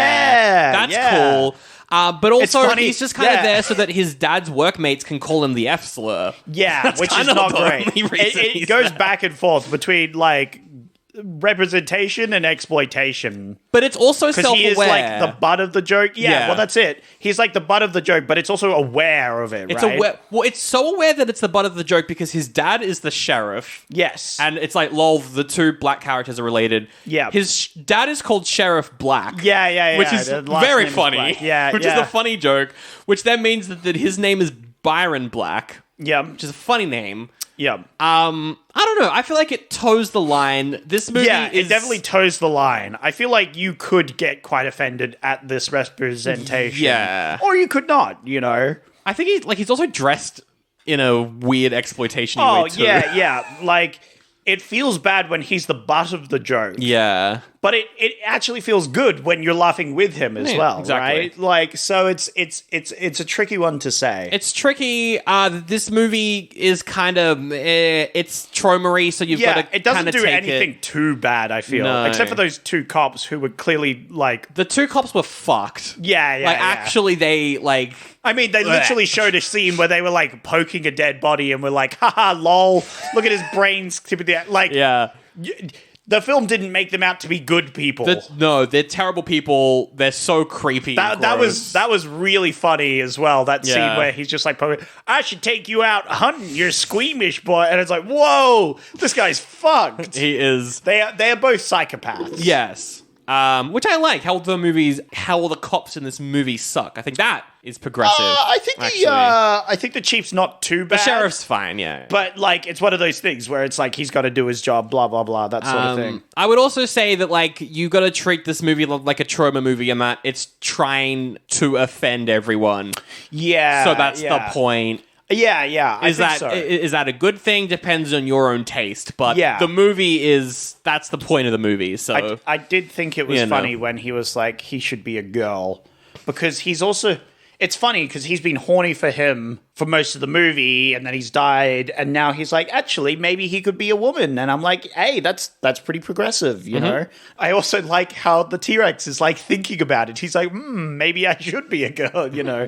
That's yeah. cool. But also, funny, he's just kind yeah. of there so that his dad's workmates can call him the F slur. Yeah, which is kind of not the great. only reason It he's goes there. back and forth between like representation and exploitation. But it's also Because self-aware. he is like the butt of the joke. Yeah, Yeah. well, that's it. He's like the butt of the joke, but it's also aware of it, It's right? aware. Well, it's so aware that it's the butt of the joke because his dad is the sheriff. Yes. And it's like, lol, the two black characters are related. Yeah. His dad is called Sheriff Black. yeah. Which is The last very name is funny. Black. Yeah, Which is a funny joke. Which then means that his name is Byron Black. Yeah. Which is a funny name. Yeah. I don't know. I feel like it toes the line. This movie Yeah, is it definitely toes the line. I feel like you could get quite offended at this representation. Yeah. Or you could not, you know? I think he's also dressed in a weird exploitation Oh, way too. yeah. Like, it feels bad when he's the butt of the joke. Yeah. But it actually feels good when you're laughing with him as Yeah, well, exactly. right? Like, so it's a tricky one to say. It's tricky. This movie is kind of it's traumery, so you've got Yeah, to it doesn't kind of do take anything it. too bad, I feel. No. Except for those two cops who were clearly like, The two cops were fucked. yeah. Actually, they like. I mean, they literally showed a scene where they were like poking a dead body and were like, haha, lol, look at his brains. Like, Yeah. the film didn't make them out to be good people. No, they're terrible people. They're so creepy. and gross. That was really funny as well. That scene Yeah. where he's just like, I should take you out hunting. You're squeamish, boy. And it's like, whoa, this guy's fucked. He is. They are both psychopaths. Yes. Which I like. How all the cops in this movie suck. I think that is progressive. I think actually. I think the chief's not too bad. The sheriff's fine, yeah. But like, it's one of those things where it's like he's got to do his job, blah blah blah, that sort of thing. I would also say that like you got to treat this movie like a trauma movie, and that it's trying to offend everyone. Yeah. So that's yeah. the point. Yeah. Is that a good thing? Depends on your own taste. But Yeah. the movie that's the point of the movie. So I did think it was You know. funny when he was like, he should be a girl. Because he's also... It's funny because he's been horny for him for most of the movie, and then he's died, and now he's like, actually, maybe he could be a woman. And I'm like, hey, that's pretty progressive, you know? I also like how the T-Rex is like thinking about it. He's like, maybe I should be a girl, you know?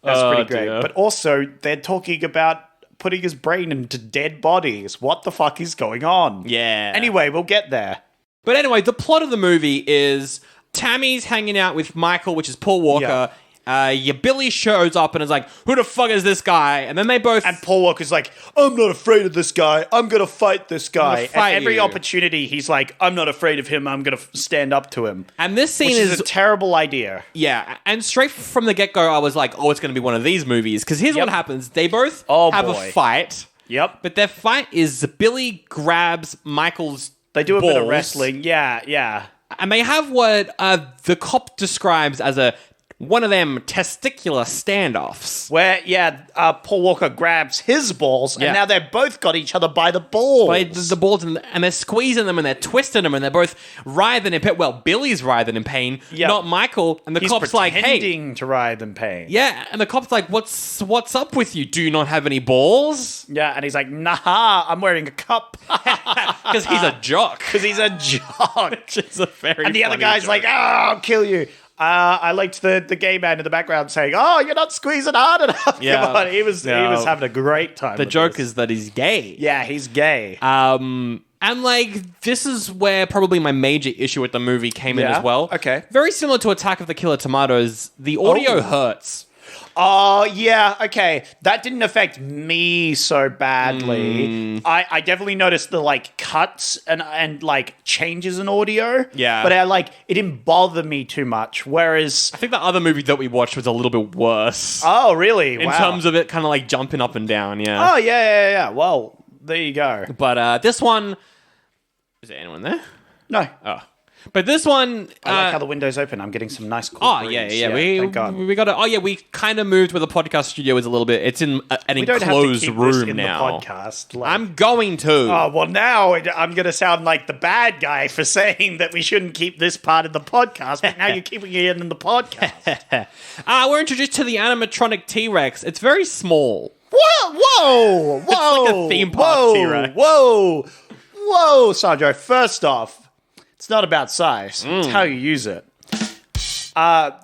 That's pretty great. dear. But also, they're talking about putting his brain into dead bodies. What the fuck is going on? Yeah. Anyway, we'll get there. But anyway, the plot of the movie is Tammy's hanging out with Michael, which is Paul Walker. Your Billy shows up and is like, who the fuck is this guy? And then they both... And Paul Walker's like, I'm not afraid of this guy. I'm going to fight this guy. fight And every you. opportunity, he's like, I'm not afraid of him. I'm going to stand up to him. And this scene Which is a terrible idea. Yeah, and straight from the get-go, I was like, oh, it's going to be one of these movies. Because here's what happens. They both have boy. a fight. Yep. But their fight is Billy grabs Michael's They do a bit of balls, wrestling. Yeah. And they have what the cop describes as one of them testicular standoffs. Where, Paul Walker grabs his balls, Yeah. and now they've both got each other by the balls. The balls, and they're squeezing them, and they're twisting them, and they're both writhing in pain. Well, Billy's writhing in pain, not Michael. And the He's cop's like, hey. pretending to writhe in pain. Yeah, and the cop's like, what's up with you? Do you not have any balls? Yeah, and he's like, nah, I'm wearing a cup. Because he's a jock. Because he's a jock. Which is a very And the other funny guy's joke. like, I'll kill you. I liked the gay man in the background saying, "Oh, you're not squeezing hard enough." Yeah. Come on. He was having a great time. The with joke this. is that he's gay. yeah, he's gay. And like, this is where probably my major issue with the movie came in Yeah? as well. Okay. Very similar to Attack of the Killer Tomatoes, the audio Oh. hurts. Oh, yeah, okay. That didn't affect me so badly. I definitely noticed the, like, cuts and like, changes in audio. Yeah. But it didn't bother me too much, whereas... I think the other movie that we watched was a little bit worse. Oh, really? in terms of it kind of like jumping up and down, yeah. Oh, yeah. Well, there you go. But this one... Is there anyone there? No. Oh. But this one... I like how the window's open. I'm getting some nice cool Oh, breeze. yeah. Thank God. We got to... Oh, yeah, we kind of moved where the podcast studio is a little bit. It's in an We don't enclosed have to keep this room in now. the podcast. Like, I'm going to. Oh, well, now I'm going to sound like the bad guy for saying that we shouldn't keep this part of the podcast, but now you're keeping it in the podcast. We're introduced to the animatronic T-Rex. It's very small. Whoa! like a theme park T-Rex. Whoa, Sandro. First off, it's not about size. It's how you use it.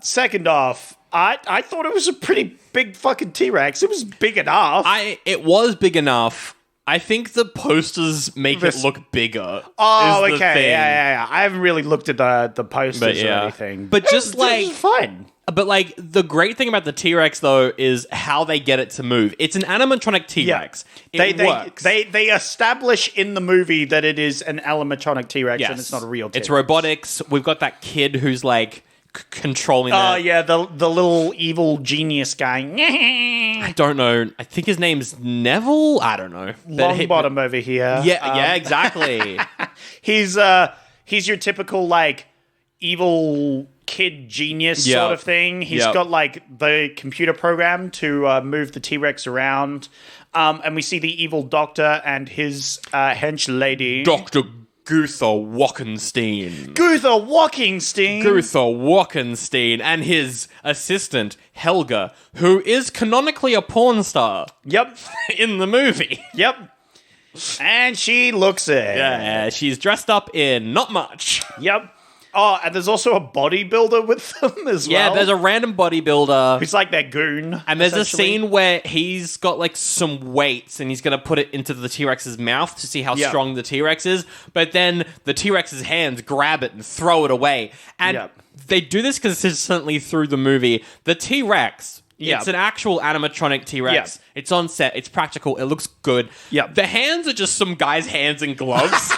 Second off, I thought it was a pretty big fucking T-Rex. It was big enough. It was big enough. I think the posters make This- it look bigger. Oh, is the okay. thing. Yeah. I haven't really looked at the posters But or yeah. anything. But just It was like- fine. But like the great thing about the T-Rex though is how they get it to move. It's an animatronic T-Rex. It works. They establish in the movie that it is an animatronic T-Rex and it's not a real T-Rex. It's robotics. We've got that kid who's like controlling Oh, it. yeah, the little evil genius guy. I don't know. I think his name's Neville. I don't know. Longbottom over here. Yeah, exactly. He's your typical, like, evil kid genius Yep. sort of thing. He's Yep. got, like, the computer program to move the T-Rex around. And we see the evil doctor and his hench lady. Dr. Guther Wockenstein. Guther Walkingstein. Guther Wockenstein and his assistant, Helga, who is canonically a porn star Yep. in the movie. Yep. And she looks it. Yeah, she's dressed up in not much. Yep. Oh, and there's also a bodybuilder with them as Yeah, well. there's a random bodybuilder. Who's like their goon. And there's a essentially. scene where he's got like some weights and he's going to put it into the T-Rex's mouth to see how Yep. strong the T-Rex is. But then the T-Rex's hands grab it and throw it away. And Yep. they do this consistently through the movie. The T-Rex, Yep. it's an actual animatronic T-Rex. Yep. It's on set. It's practical. It looks good. Yep. The hands are just some guy's hands in gloves,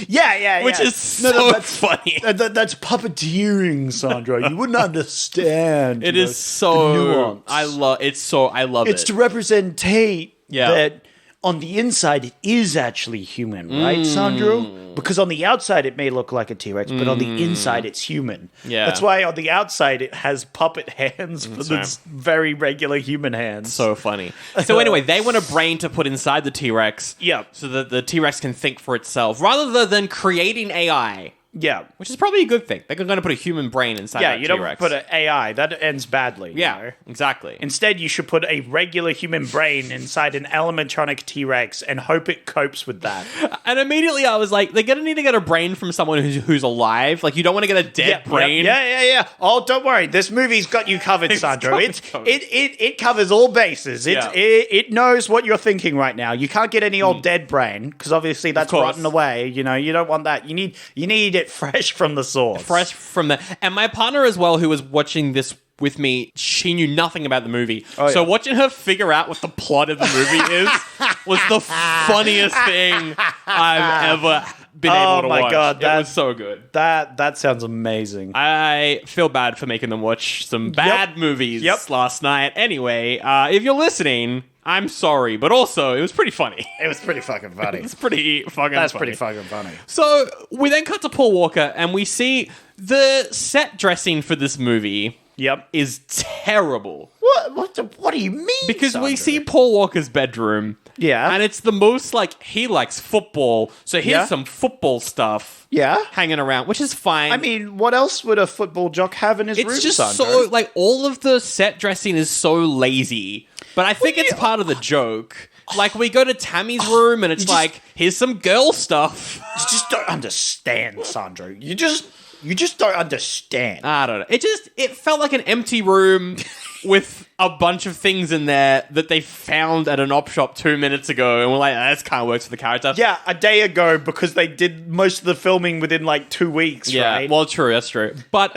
Yeah. which is so that's funny. That's puppeteering, Sandra. You wouldn't understand. It you is know, so the nuance. I love It's it. to representate Yeah. that on the inside it is actually human, right, Sandro? Because on the outside it may look like a T-Rex, but on the inside it's human. Yeah. That's why on the outside it has puppet hands for its very regular human hands. So funny. So anyway, they want a brain to put inside the T-Rex. Yep. So that the T-Rex can think for itself, rather than creating AI, yeah. which is probably a good thing. They're going to put a human brain inside Yeah, that you don't T-Rex. put an AI. That ends badly. you know? Yeah, exactly. Instead, you should put a regular human brain inside an animatronic T-Rex and hope it copes with that. And immediately I was like, they're going to need to get a brain from someone who's alive. Like, you don't want to get a dead brain. Yeah. Oh, don't worry. This movie's got you covered, Sandro. got me covered. It covers all bases. Yeah. It knows what you're thinking right now. You can't get any old dead brain because obviously that's course. rotten away. You know, you don't want that. You need it fresh from the source. Fresh from the... And my partner as well, who was watching this with me, she knew nothing about the movie. So watching her figure out what the plot of the movie is was the funniest thing I've ever been able to watch. Oh my God, it was so good. That sounds amazing. I feel bad for making them watch some bad movies last night. Anyway, if you're listening, I'm sorry, but also it was pretty funny. It was pretty fucking funny. It's pretty fucking That's funny. pretty fucking funny. So we then cut to Paul Walker and we see the set dressing for this movie is terrible. What do you mean? Because we see Paul Walker's bedroom. Yeah. And it's the most like he likes football. So here's some football stuff hanging around, which is fine. I mean, what else would a football jock have in his room? It's just Sandro? so like all of the set dressing is so lazy. But I think it's part of the joke. Like we go to Tammy's room and it's like, here's some girl stuff. You just don't understand, Sandro. You just don't understand. I don't know. It felt like an empty room with a bunch of things in there that they found at an op shop 2 minutes ago, and we're like, this kind of works for the character. Yeah, a day ago because they did most of the filming within like 2 weeks, right? Well, true, that's true. But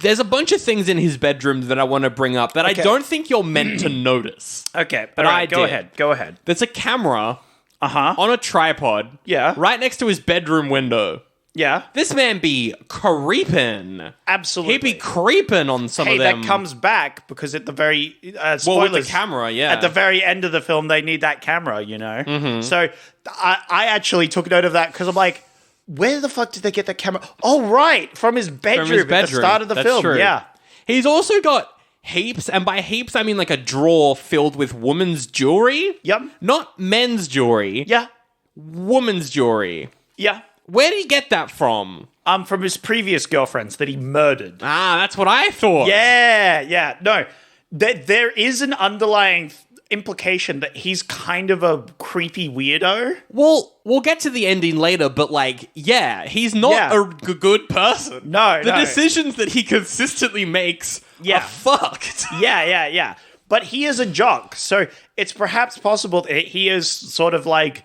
there's a bunch of things in his bedroom that I want to bring up that I don't think you're meant to notice. Okay, but right, go ahead. There's a camera Uh-huh. on a tripod right next to his bedroom window. Yeah. This man be creeping. Absolutely. He'd be creeping on some of them. That comes back because at the very spoilers, with the camera, at the very end of the film, they need that camera, you know? Mm-hmm. So I actually took note of that because I'm like, where the fuck did they get that camera? Oh, right, from his bedroom, at the start of the film. True. Yeah. He's also got heaps, and by heaps, I mean like a drawer filled with women's jewelry. Yep. Not men's jewelry. Yeah. Women's jewelry. Yeah. Where did he get that from? From his previous girlfriends that he murdered. Ah, that's what I thought. Yeah. No, there is an underlying implication that he's kind of a creepy weirdo. Well, we'll get to the ending later, but like, he's not a good person. No, the decisions that he consistently makes are fucked. Yeah. But he is a jock, so it's perhaps possible that he is sort of like...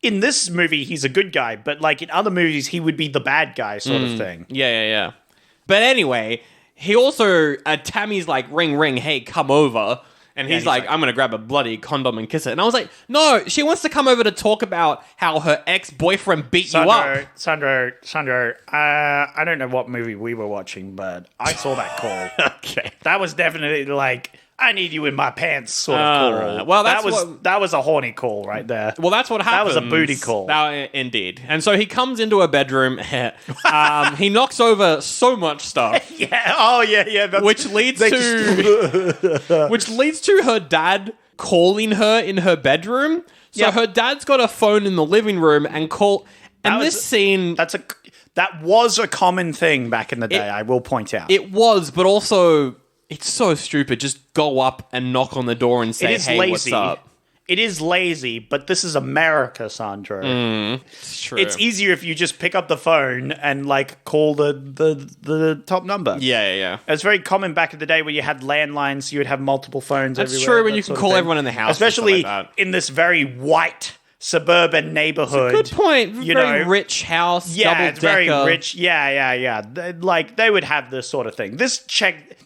In this movie, he's a good guy, but like in other movies, he would be the bad guy sort of thing. Yeah. But anyway, he also, Tammy's like, ring, hey, come over. And he's like, I'm going to grab a bloody condom and kiss it. And I was like, no, she wants to come over to talk about how her ex-boyfriend beat you up. Sandro, I don't know what movie we were watching, but I saw that call. Okay. That was definitely like... I need you in my pants sort of call. Right. Well, that was a horny call right there. Well, that's what happened. That was a booty call. Indeed. And so he comes into her bedroom. He knocks over so much stuff. Yeah. Oh, yeah. Which leads to her dad calling her in her bedroom. So her dad's got a phone in the living room and that was a common thing back in the day. I will point out it was, but also. It's so stupid. Just go up and knock on the door and say, hey, lazy. What's up? It is lazy, but this is America, Sandro. It's true. It's easier if you just pick up the phone and like call the top number. Yeah. It's very common back in the day when you had landlines, you would have multiple phones everywhere. That's true when you can call everyone in the house. Especially in this very white suburban neighborhood. Good point. Very rich house. Yeah, it's very double-decker. rich. Yeah. They would have this sort of thing.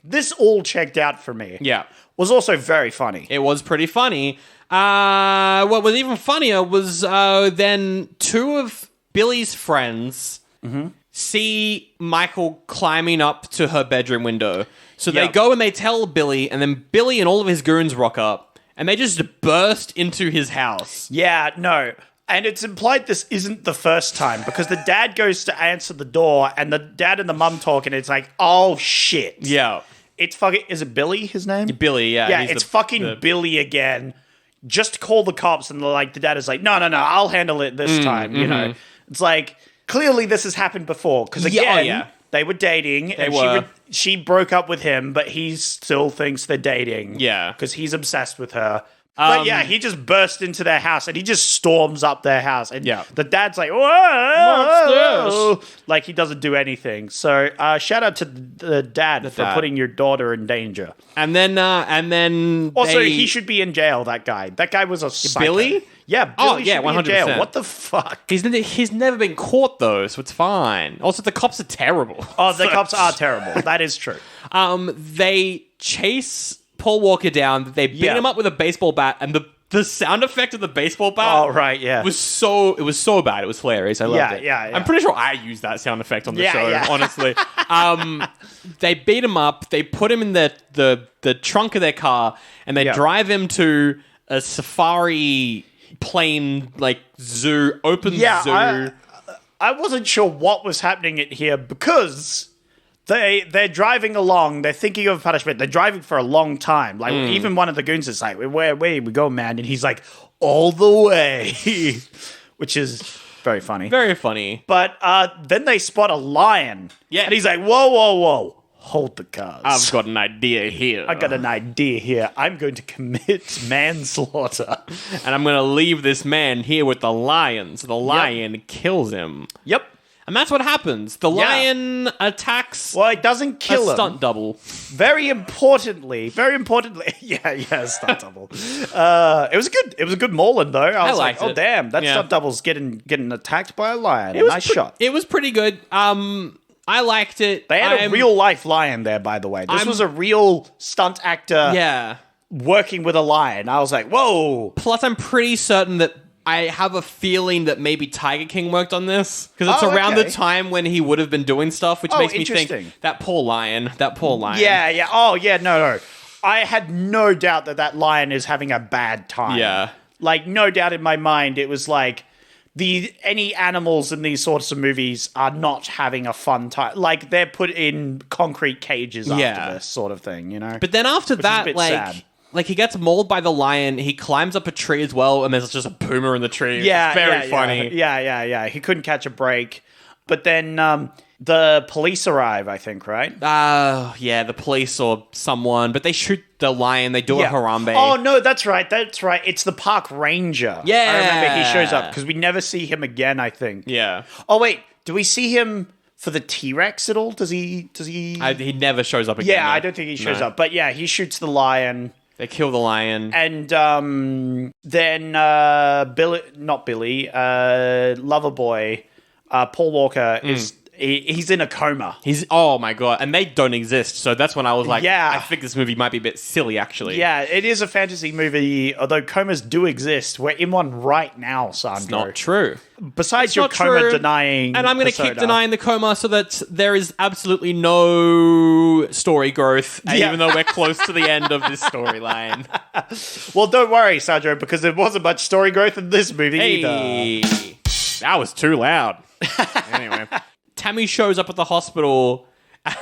This all checked out for me. Yeah. Was also very funny. It was pretty funny. What was even funnier was then two of Billy's friends see Michael climbing up to her bedroom window. So they go and they tell Billy, and then Billy and all of his goons rock up. And they just burst into his house. Yeah, no. And it's implied this isn't the first time because the dad goes to answer the door and the dad and the mum talk and it's like, oh shit. Yeah. It's fucking, is it Billy, his name? Billy, yeah. Yeah, it's fucking Billy again. Just call the cops and the dad is like, no, I'll handle it this time, you know. It's like, clearly this has happened before because again, they were dating and she broke up with him, but he still thinks they're dating. Yeah. Because he's obsessed with her. But yeah, he just burst into their house and he just storms up their house. And Yeah. the dad's like, whoa, like he doesn't do anything. So shout out to the dad for dad. putting your daughter in danger. And then Also, they- he should be in jail, that guy. That guy was a psycho. Billy? Yeah, Billy Oh, should yeah, be in jail. 100%. What the fuck? He's never been caught though, so it's fine. Also, the cops are terrible. Oh, the cops are terrible. That is true. They chase Paul Walker down. They beat Yeah. him up with a baseball bat, and the sound effect of the baseball bat. Oh, right, yeah. was so bad. It was hilarious. I loved it. Yeah. I'm pretty sure I used that sound effect on the Yeah, show. yeah. Honestly, they beat him up. They put him in the trunk of their car, and they Yeah. drive him to a safari plane like zoo, open zoo. I wasn't sure what was happening in here because they're driving along. They're thinking of punishment. They're driving for a long time. Like even one of the goons is like, "Where we go, man?" And he's like, "All the way," which is very funny. Very funny. But then they spot a lion. Yeah. And he's like, whoa. Hold the cars. I've got an idea here. I got an idea here. I'm going to commit manslaughter. and I'm going to leave this man here with the lion. So the lion kills him. Yep. And that's what happens. The lion attacks Well, it doesn't a kill him. stunt double. Very importantly, yeah, stunt double. It was a good mauling though. I was like, liked oh it. damn, that Yeah. stunt double's getting attacked by a lion. It was Nice shot. It was pretty good. I liked it. They had a real life lion there, by the way. This was a real stunt actor Yeah. working with a lion. I was like, whoa. Plus, I'm pretty certain that I have a feeling that maybe Tiger King worked on this because it's Oh, around okay. the time when he would have been doing stuff, which Oh, makes me think interesting. that poor lion. Yeah. Oh, yeah. No. I had no doubt that lion is having a bad time. Yeah. Like, no doubt in my mind, it was like any animals in these sorts of movies are not having a fun time. Like, they're put in concrete cages after this sort of thing, you know? But then after is a that, bit like. sad. Like, he gets mauled by the lion, he climbs up a tree as well, and there's just a puma in the tree. It's very funny. Yeah. He couldn't catch a break. But then the police arrive, I think, right? Yeah, the police or someone, but they shoot the lion, they do a Harambe. Oh, no, that's right. It's the park ranger. Yeah. I remember he shows up because we never see him again, I think. Yeah. Oh, wait. Do we see him for the T-Rex at all? Does he... He never shows up again. Yeah, no. I don't think he shows No. up. But yeah, he shoots the lion. They kill the lion. And then Loverboy, Paul Walker, he's in a coma. Oh my god, and they don't exist, so that's when I was like, Yeah. I think this movie might be a bit silly, actually. Yeah, it is a fantasy movie, although comas do exist. We're in one right now, Sandro. It's not true. Besides your Not coma true. denying And I'm going to keep persona. denying the coma so that there is absolutely no story growth, Yeah. even though we're close to the end of this storyline. Well, don't worry, Sandro, because there wasn't much story growth in this movie either. Hey, that was too loud. Anyway, Tammy shows up at the hospital,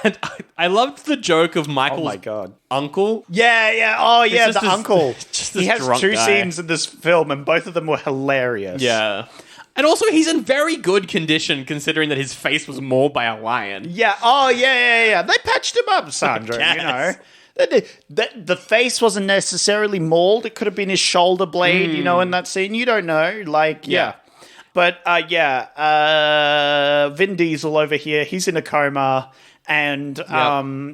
and I loved the joke of Oh Michael's my god. uncle. Yeah. Oh, yeah, just the this- uncle. just He this has drunk two guy. scenes in this film, and both of them were hilarious. Yeah. And also, he's in very good condition considering that his face was mauled by a lion. Yeah. Oh, yeah. They patched him up, Sandra. You know, the face wasn't necessarily mauled. It could have been his shoulder blade. You know, in that scene, you don't know. Like, yeah. But Vin Diesel over here. He's in a coma, and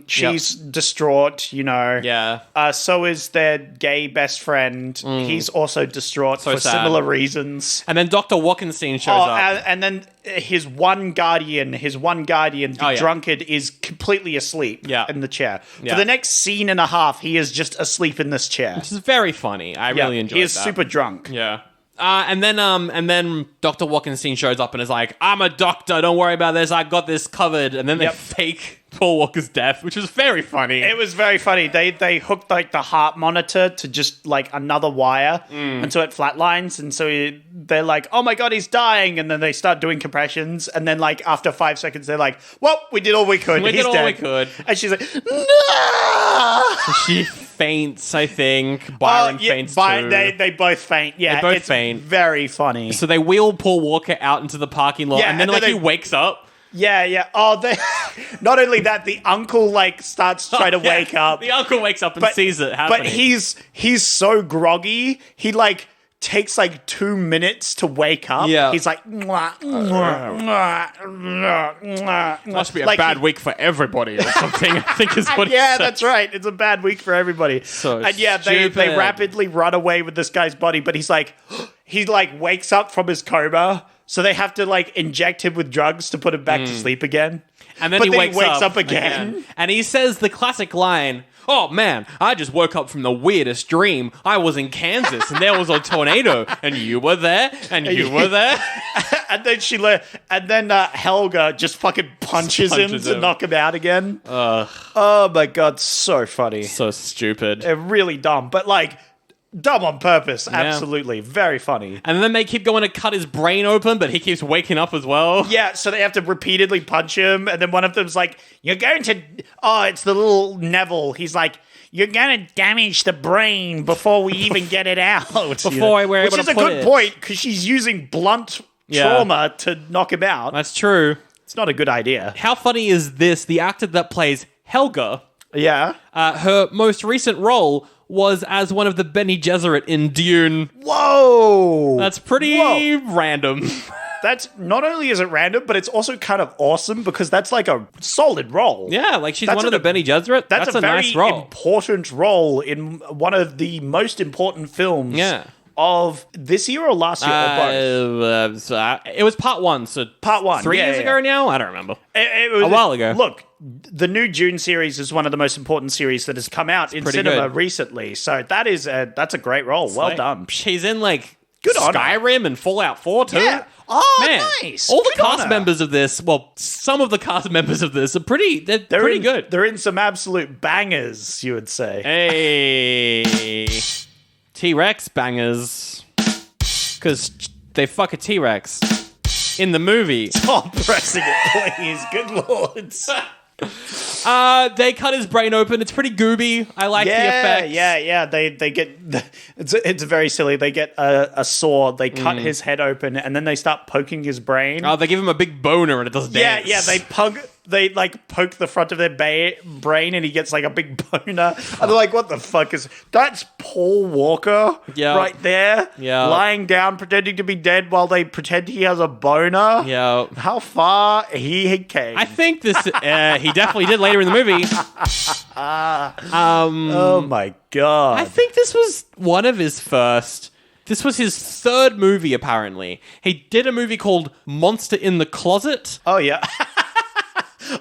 she's distraught. You know. Yeah. So is their gay best friend. He's also distraught for sad. similar reasons. And then Dr. Walkenstein shows up. And then his one guardian, the drunkard, is completely asleep in the chair. Yeah. For the next scene and a half, he is just asleep in this chair. Which is very funny. I really enjoyed that. He is super drunk. Yeah. And then Dr. Walkenstein shows up and is like, I'm a doctor, don't worry about this, I got this covered. And then they fake Paul Walker's death, which was very funny. It was very funny. They hooked like the heart monitor to just like another wire until it flatlines, and so they're like, "Oh my god, he's dying!" And then they start doing compressions, and then like after 5 seconds, they're like, "Well, we did all we could. We He's did all dead." we could. And she's like, "No!" She faints, I think. Byron faints too. They both faint. Yeah, They both it's faint. Very funny. So they wheel Paul Walker out into the parking lot, Yeah, and then and then he wakes up. Yeah. Oh, not only that, the uncle like starts trying to wake up. The uncle wakes up and sees it happening. But he's so groggy. He like takes like 2 minutes to wake up. Yeah. He's like, must be a bad week for everybody or something. I think is what. Yeah, that's right. It's a bad week for everybody. They They rapidly run away with this guy's body, but he's like, he like wakes up from his coma, so they have to like inject him with drugs to put him back to sleep again. And then But he then wakes up again. And he says the classic line, "Oh man, I just woke up from the weirdest dream. I was in Kansas and there was a tornado and you were there and you were there." And then Helga just fucking punches him to knock him out again. Oh my god, so funny. So stupid. They're really dumb, but like dumb on purpose. Absolutely. Very funny. And then they keep going to cut his brain open, but he keeps waking up as well. Yeah, so they have to repeatedly punch him, and then one of them's like, "You're going to..." Oh, it's the little Neville. He's like, "You're going to damage the brain before we even get it out." Before we're able to Which is a put good it. point, because she's using blunt trauma to knock him out. That's true. It's not a good idea. How funny is this? The actor that plays Helga, Yeah. her most recent role was as one of the Bene Gesserit in Dune. Whoa! That's pretty random. That's not only is it random, but it's also kind of awesome because that's like a solid role. Yeah, like she's That's one of the Bene Gesserit. That's a a very nice role. important role in one of the most important films of this year or last year or both. It was part one, so Part one, 3 years ago now? I don't remember. It was a while ago. Look, the new Dune series is one of the most important series that has come out in pretty cinema good. recently. So that's a great role. Well done. She's in like Good on her. Skyrim and Fallout 4 too. Yeah. Oh, Man, nice. all the Good on cast her. members of this, well, some of the cast members of this are they're pretty good. They're in some absolute bangers, you would say. Hey, T-Rex bangers, because they fuck a T-Rex in the movie. Stop pressing it, please. Good lords. They cut his brain open. It's pretty gooby. I like the effects. Yeah. They get it's very silly. They get a saw. They cut his head open, and then they start poking his brain. Oh, they give him a big boner and it does dance. Yeah. They like poke the front of their brain, and he gets like a big boner. And they're like, "What the fuck is that's Paul Walker right there? Yeah. Lying down, pretending to be dead while they pretend he has a boner. Yeah. How far he came? I think this. He definitely did later in the movie. Oh my god! I think this was one of his first. This was his third movie, apparently. He did a movie called Monster in the Closet. Oh yeah.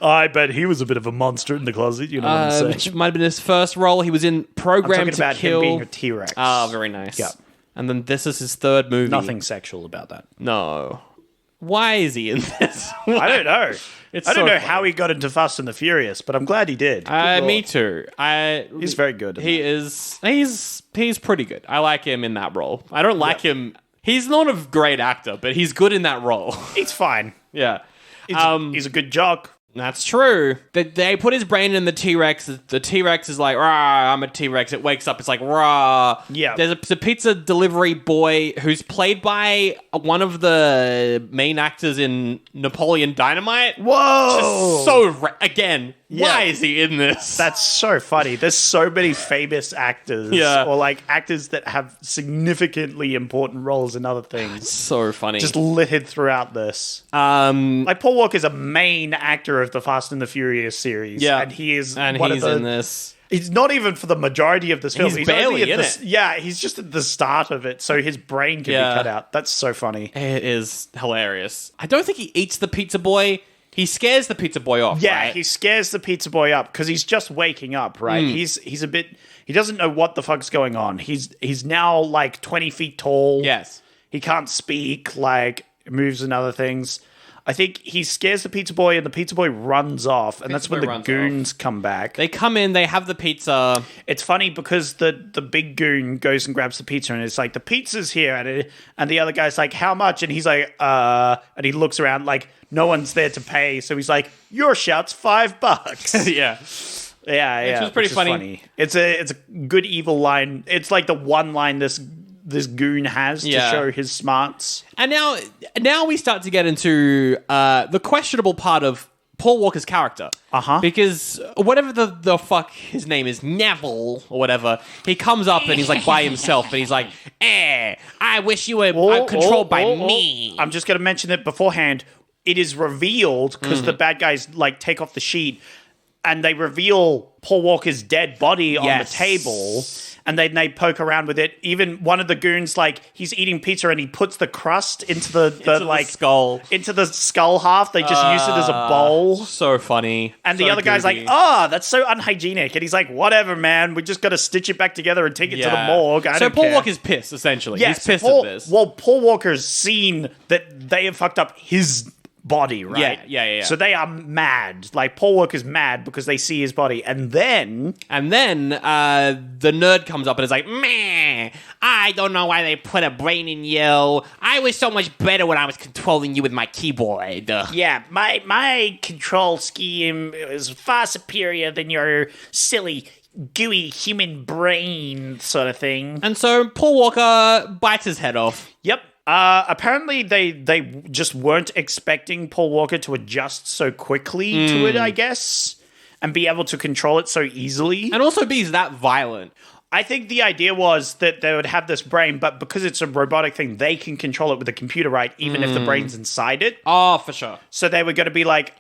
I bet he was a bit of a monster in the closet. You know what I'm saying? Which might have been his first role. He was in Program I'm talking to about Kill. him being a T-Rex. Ah, very nice. Yeah. And then this is his third movie. Nothing sexual about that. No. Why is he in this? I don't know. It's I don't so know funny. how he got into Fast and the Furious, but I'm glad he did. Good Me lord. too. He's very good. He is. He's pretty good. I like him in that role. I don't like him. He's not a great actor, but he's good in that role. He's fine. Yeah. He's a good jock. That's true. They put his brain in the T-Rex. The T-Rex is like, rah, I'm a T-Rex. It wakes up. It's like, rah. Yeah. There's a pizza delivery boy who's played by one of the main actors in Napoleon Dynamite. Whoa! Again, why is he in this? That's so funny. There's so many famous actors, or like actors that have significantly important roles in other things, so funny. just littered throughout this. Like Paul Walker's a main actor of the Fast and the Furious series, and he is and one he's of the, in this. He's not even for the majority of this film. He's barely only at in the, it. Yeah, he's just at the start of it, so his brain can be cut out. That's so funny. It is hilarious. I don't think he eats the pizza boy. He scares the pizza boy off. Yeah, right? he scares the pizza boy up because he's just waking up, right? He's a bit. He doesn't know what the fuck's going on. He's now like 20 feet tall. Yes. He can't speak, like moves and other things. I think he scares the pizza boy, and the pizza boy runs off, and that's when boy the runs goons come back. They come in, they have the pizza. It's funny because the big goon goes and grabs the pizza, and it's like, the pizza's here, and the other guy's like, how much? And he's like, and he looks around like no one's there to pay, so he's like, your shout's $5. Yeah. Yeah, Which was pretty is funny. It's a good evil line. It's like the one line this goon has to show his smarts. And now we start to get into the questionable part of Paul Walker's character. Uh-huh. Because whatever the fuck his name is, Neville or whatever, he comes up and he's like by himself and he's like, I wish you were controlled by me. I'm just going to mention it beforehand. It is revealed because the bad guys like take off the sheet and they reveal Paul Walker's dead body on the table. And then they poke around with it. Even one of the goons, like, he's eating pizza and he puts the crust into the skull. Into the skull half. They just use it as a bowl. So funny. And so the other guy's like, goofy. that's so unhygienic. And he's like, whatever, man. We just got to stitch it back together and take it to the morgue. I so don't Paul care. Walker's pissed, essentially. Yeah, He's so pissed at this. Well, Paul Walker's seen that they have fucked up his body, right? Yeah. So they are mad. Like, Paul Walker's mad because they see his body. And then the nerd comes up and is like, meh, I don't know why they put a brain in you. I was so much better when I was controlling you with my keyboard. yeah, my control scheme is far superior than your silly, gooey human brain sort of thing. And so Paul Walker bites his head off. Yep. Apparently they just weren't expecting Paul Walker to adjust so quickly to it, I guess, and be able to control it so easily. And also be that violent. I think the idea was that they would have this brain, but because it's a robotic thing, they can control it with a computer, right? Even if the brain's inside it. Oh, for sure. So they were going to be like,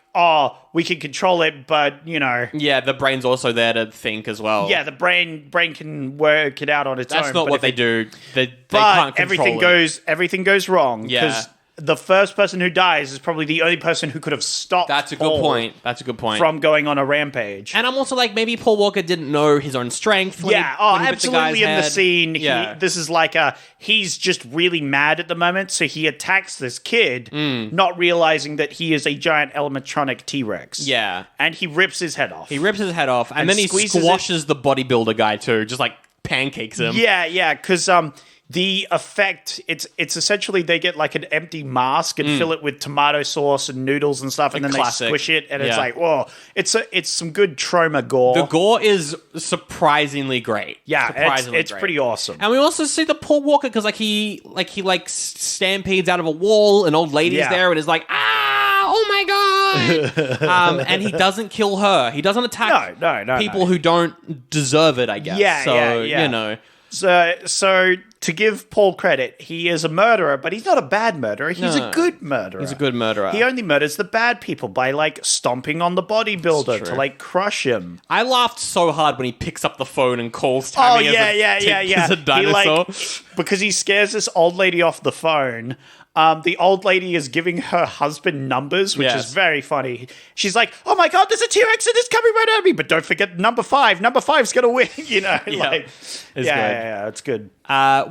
we can control it, but, you know. Yeah, the brain's also there to think as well. Yeah, the brain can work it out on its own. That's not what they do. They But can't control everything goes wrong. Yeah. Because the first person who dies is probably the only person who could have stopped That's a Paul good point. from going on a rampage. And I'm also like, maybe Paul Walker didn't know his own strength. When he bit the absolutely. guy's In the head. scene, this is like he's just really mad at the moment, so he attacks this kid, not realizing that he is a giant animatronic T-Rex. Yeah. And he rips his head off. He rips his head off, and then he squeezes squashes the bodybuilder guy too, just like pancakes him. Yeah, because the effect, it's essentially they get like an empty mask and fill it with tomato sauce and noodles and stuff, and then classic. they squish it, and it's like, whoa, it's some good trauma gore. The gore is surprisingly great. Yeah, surprisingly it's great. pretty awesome. And we also see the Paul Walker because he stampedes out of a wall, an old lady's there, and is like, oh my god! And he doesn't kill her. He doesn't attack people who don't deserve it, I guess. Yeah. You know. So to give Paul credit, he is a murderer, but he's not a bad murderer. He's a good murderer. He's a good murderer. He only murders the bad people by like stomping on the bodybuilder to like crush him. I laughed so hard when he picks up the phone and calls Tammy as a dinosaur. Because he scares this old lady off the phone. The old lady is giving her husband numbers, which is very funny. She's like, "Oh my god, there's a T-Rex and it's coming right at me!" But don't forget number 5. Number 5's gonna win. You know, It's good. It's good.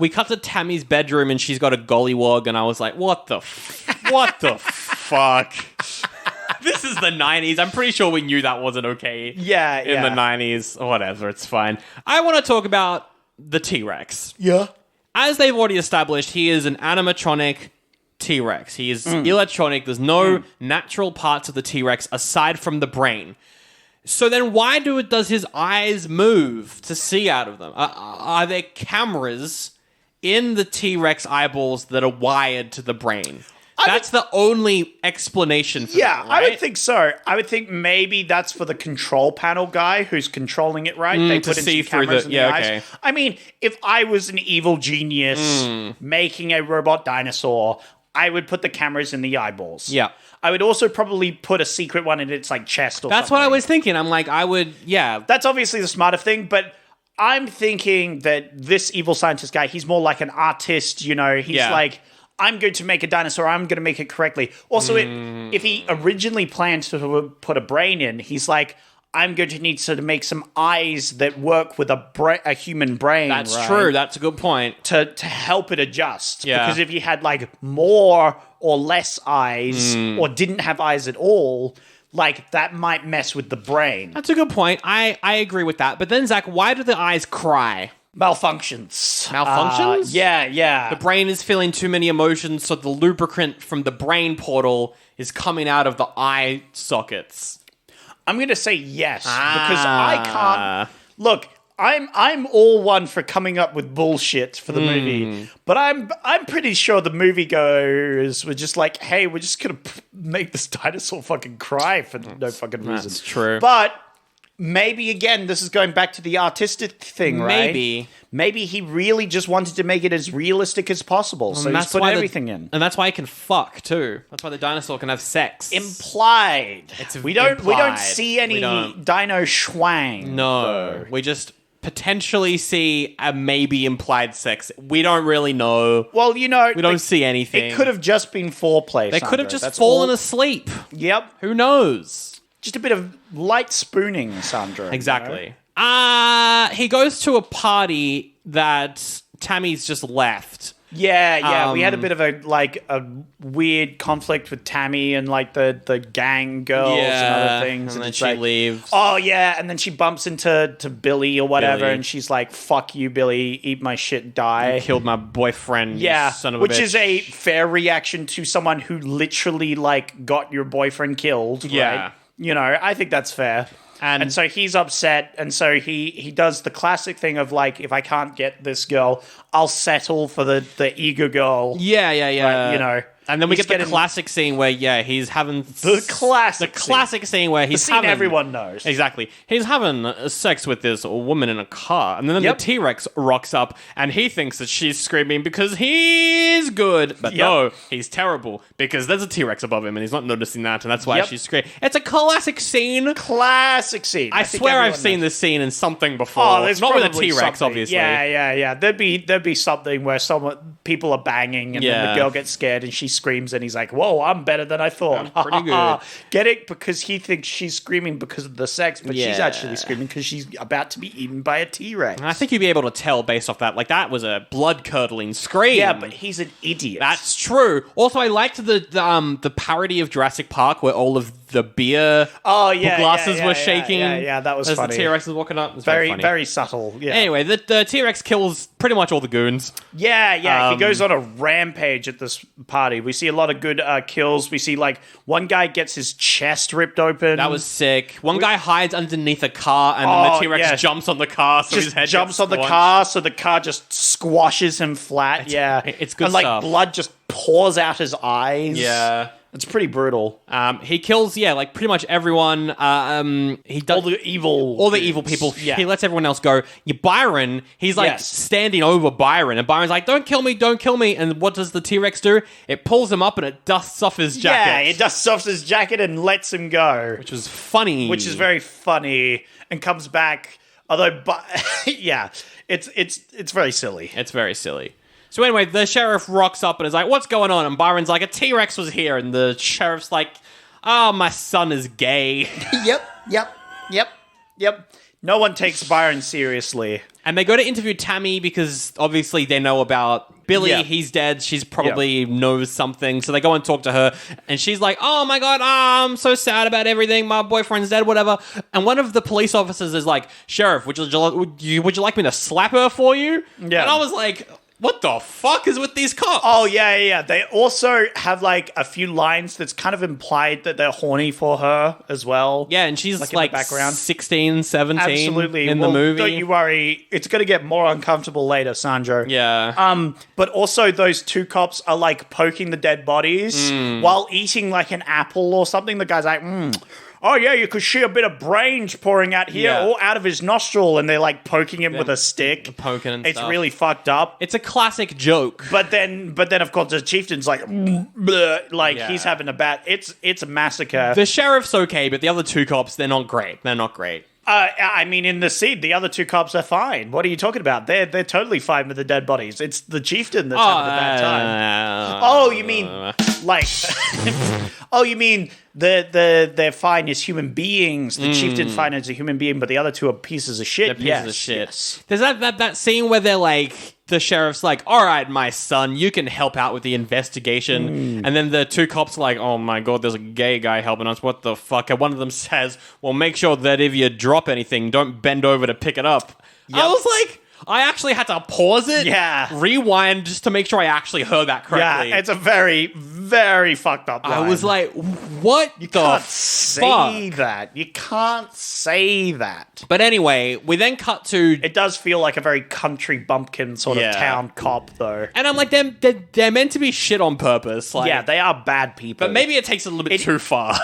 We cut to Tammy's bedroom and she's got a gollywog, and I was like, "What the fuck?" This is the 90s. I'm pretty sure we knew that wasn't okay. In the 90s, whatever. It's fine. I want to talk about the T-Rex. Yeah. As they've already established, he is an animatronic T-Rex. He is electronic. There's no natural parts of the T-Rex aside from the brain. So then why does his eyes move to see out of them? Are there cameras in the T-Rex eyeballs that are wired to the brain? That's the only explanation for that, right? I would think so. I would think maybe that's for the control panel guy who's controlling it, right? They put in some cameras in the eyes. Okay. I mean, if I was an evil genius making a robot dinosaur, I would put the cameras in the eyeballs. Yeah. I would also probably put a secret one in its like chest or That's something. what I was thinking. I'm like, That's obviously the smarter thing, but I'm thinking that this evil scientist guy, he's more like an artist, you know, he's like, I'm going to make a dinosaur, I'm going to make it correctly. Also, if he originally planned to put a brain in, he's like, I'm going to need to make some eyes that work with a human brain. That's right? true. That's a good point. To help it adjust. Yeah. Because if you had like more or less eyes or didn't have eyes at all, like that might mess with the brain. That's a good point. I agree with that. But then, Zach, why do the eyes cry? Malfunctions. Malfunctions? Yeah. The brain is feeling too many emotions, so the lubricant from the brain portal is coming out of the eye sockets. I'm going to say yes, because I can't... Look, I'm all one for coming up with bullshit for the movie, but I'm pretty sure the moviegoers were just like, hey, we're just gonna make this dinosaur fucking cry for no fucking reason. That's true. But maybe again, this is going back to the artistic thing, right? Maybe he really just wanted to make it as realistic as possible, so he's put everything in. And that's why he can fuck too. That's why the dinosaur can have sex. Implied. We don't see any dino schwang. No, though. we just potentially see a maybe implied sex. We don't really know. Well, we don't see anything. It could have just been foreplay. They could have just fallen asleep. Yep. Who knows? Just a bit of light spooning, Sandra. Exactly. He goes to a party that Tammy's just left. Yeah. We had a bit of a weird conflict with Tammy and like the gang girls and other things. And then she leaves. Oh yeah, and then she bumps into Billy or whatever, and she's like, "Fuck you, Billy! Eat my shit, die!" You killed my boyfriend. You son of a bitch. Which is a fair reaction to someone who literally like got your boyfriend killed. Yeah. Right? I think that's fair. And so he's upset, and so he does the classic thing of like, if I can't get this girl, I'll settle for the eager girl. Yeah. Right, And then we get the classic scene where, he's having... The classic scene where he's having... everyone knows. Exactly. He's having sex with this woman in a car. And then the T-Rex rocks up and he thinks that she's screaming because he's good. But no, he's terrible because there's a T-Rex above him and he's not noticing that. And that's why she's screaming. It's a classic scene. I swear I've seen this scene in something before. Oh, there's not with a probably T-Rex, something. obviously. Yeah. There'd be something where people are banging and then the girl gets scared and she screams and he's like, whoa, I'm better than I thought. I'm pretty good. Get it? Because he thinks she's screaming because of the sex, but she's actually screaming because she's about to be eaten by a T-Rex. I think you'd be able to tell based off that. Like, that was a blood-curdling scream. Yeah, but he's an idiot. That's true. Also, I liked the parody of Jurassic Park where all of the beer glasses were shaking. Yeah, that was as funny. the T-Rex was walking up. It was very, funny. very subtle. Yeah. Anyway, the T-Rex kills pretty much all the goons. Yeah. He goes on a rampage at this party. We see a lot of good kills. We see like one guy gets his chest ripped open. That was sick. One guy hides underneath a car and then the T-Rex jumps on the car so his head jumps on the squashed. car so the car just squashes him flat. It's good and like stuff. blood just pours out his eyes. Yeah. It's pretty brutal. He kills, like pretty much everyone. He does all the evil people. Yeah. He lets everyone else go. Byron, he's like standing over Byron, and Byron's like, "Don't kill me, don't kill me." And what does the T-Rex do? It pulls him up and it dusts off his jacket. Yeah, it dusts off his jacket and lets him go, which was funny. Which is very funny, and comes back. Although, it's very silly. It's very silly. So anyway, the sheriff rocks up and is like, "What's going on?" And Byron's like, "A T-Rex was here." And the sheriff's like, "Oh, my son is gay." Yep. No one takes Byron seriously. And they go to interview Tammy because obviously they know about Billy. Yeah. He's dead. She's probably knows something. So they go and talk to her. And she's like, "Oh my God, I'm so sad about everything. My boyfriend's dead, whatever." And one of the police officers is like, "Sheriff, would you like me to slap her for you?" Yeah. And I was like, what the fuck is with these cops? Oh, yeah. They also have, like, a few lines that's kind of implied that they're horny for her as well. Yeah, and she's, like in the background. 16, 17 Absolutely. in the movie. Don't you worry. It's going to get more uncomfortable later, Sandro. Yeah. But also those two cops are, like, poking the dead bodies while eating, like, an apple or something. The guy's like, "Oh, yeah, you could see a bit of brains pouring out here or out of his nostril," and they're like poking him with a stick. Poking and it's stuff. really fucked up. It's a classic joke. But then of course the chieftain's like, bleh, he's having a bad. It's a massacre. The sheriff's okay, but the other two cops, they're not great. I mean, in the scene, the other two cops are fine. What are you talking about? They're totally fine with the dead bodies. It's the chieftain that's having a bad time. Oh, you mean like? Oh, you mean they're fine as human beings. The chieftain's fine as a human being, but the other two are pieces of shit. They're pieces of shit. Yes. There's that scene where they're like, the sheriff's like, "All right, my son, you can help out with the investigation." And then the two cops are like, "Oh my God, there's a gay guy helping us. What the fuck?" And one of them says, "Well, make sure that if you drop anything, don't bend over to pick it up." Yep. I was like, I actually had to pause it, rewind just to make sure I actually heard that correctly. Yeah, it's a very, very fucked up line. I was like, what you the can't fuck? say that. You can't say that. But anyway, we then cut to... It does feel like a very country bumpkin sort of town cop, though. And I'm like, they're meant to be shit on purpose. Like, Yeah, they are bad people. but maybe it takes it a little bit too far.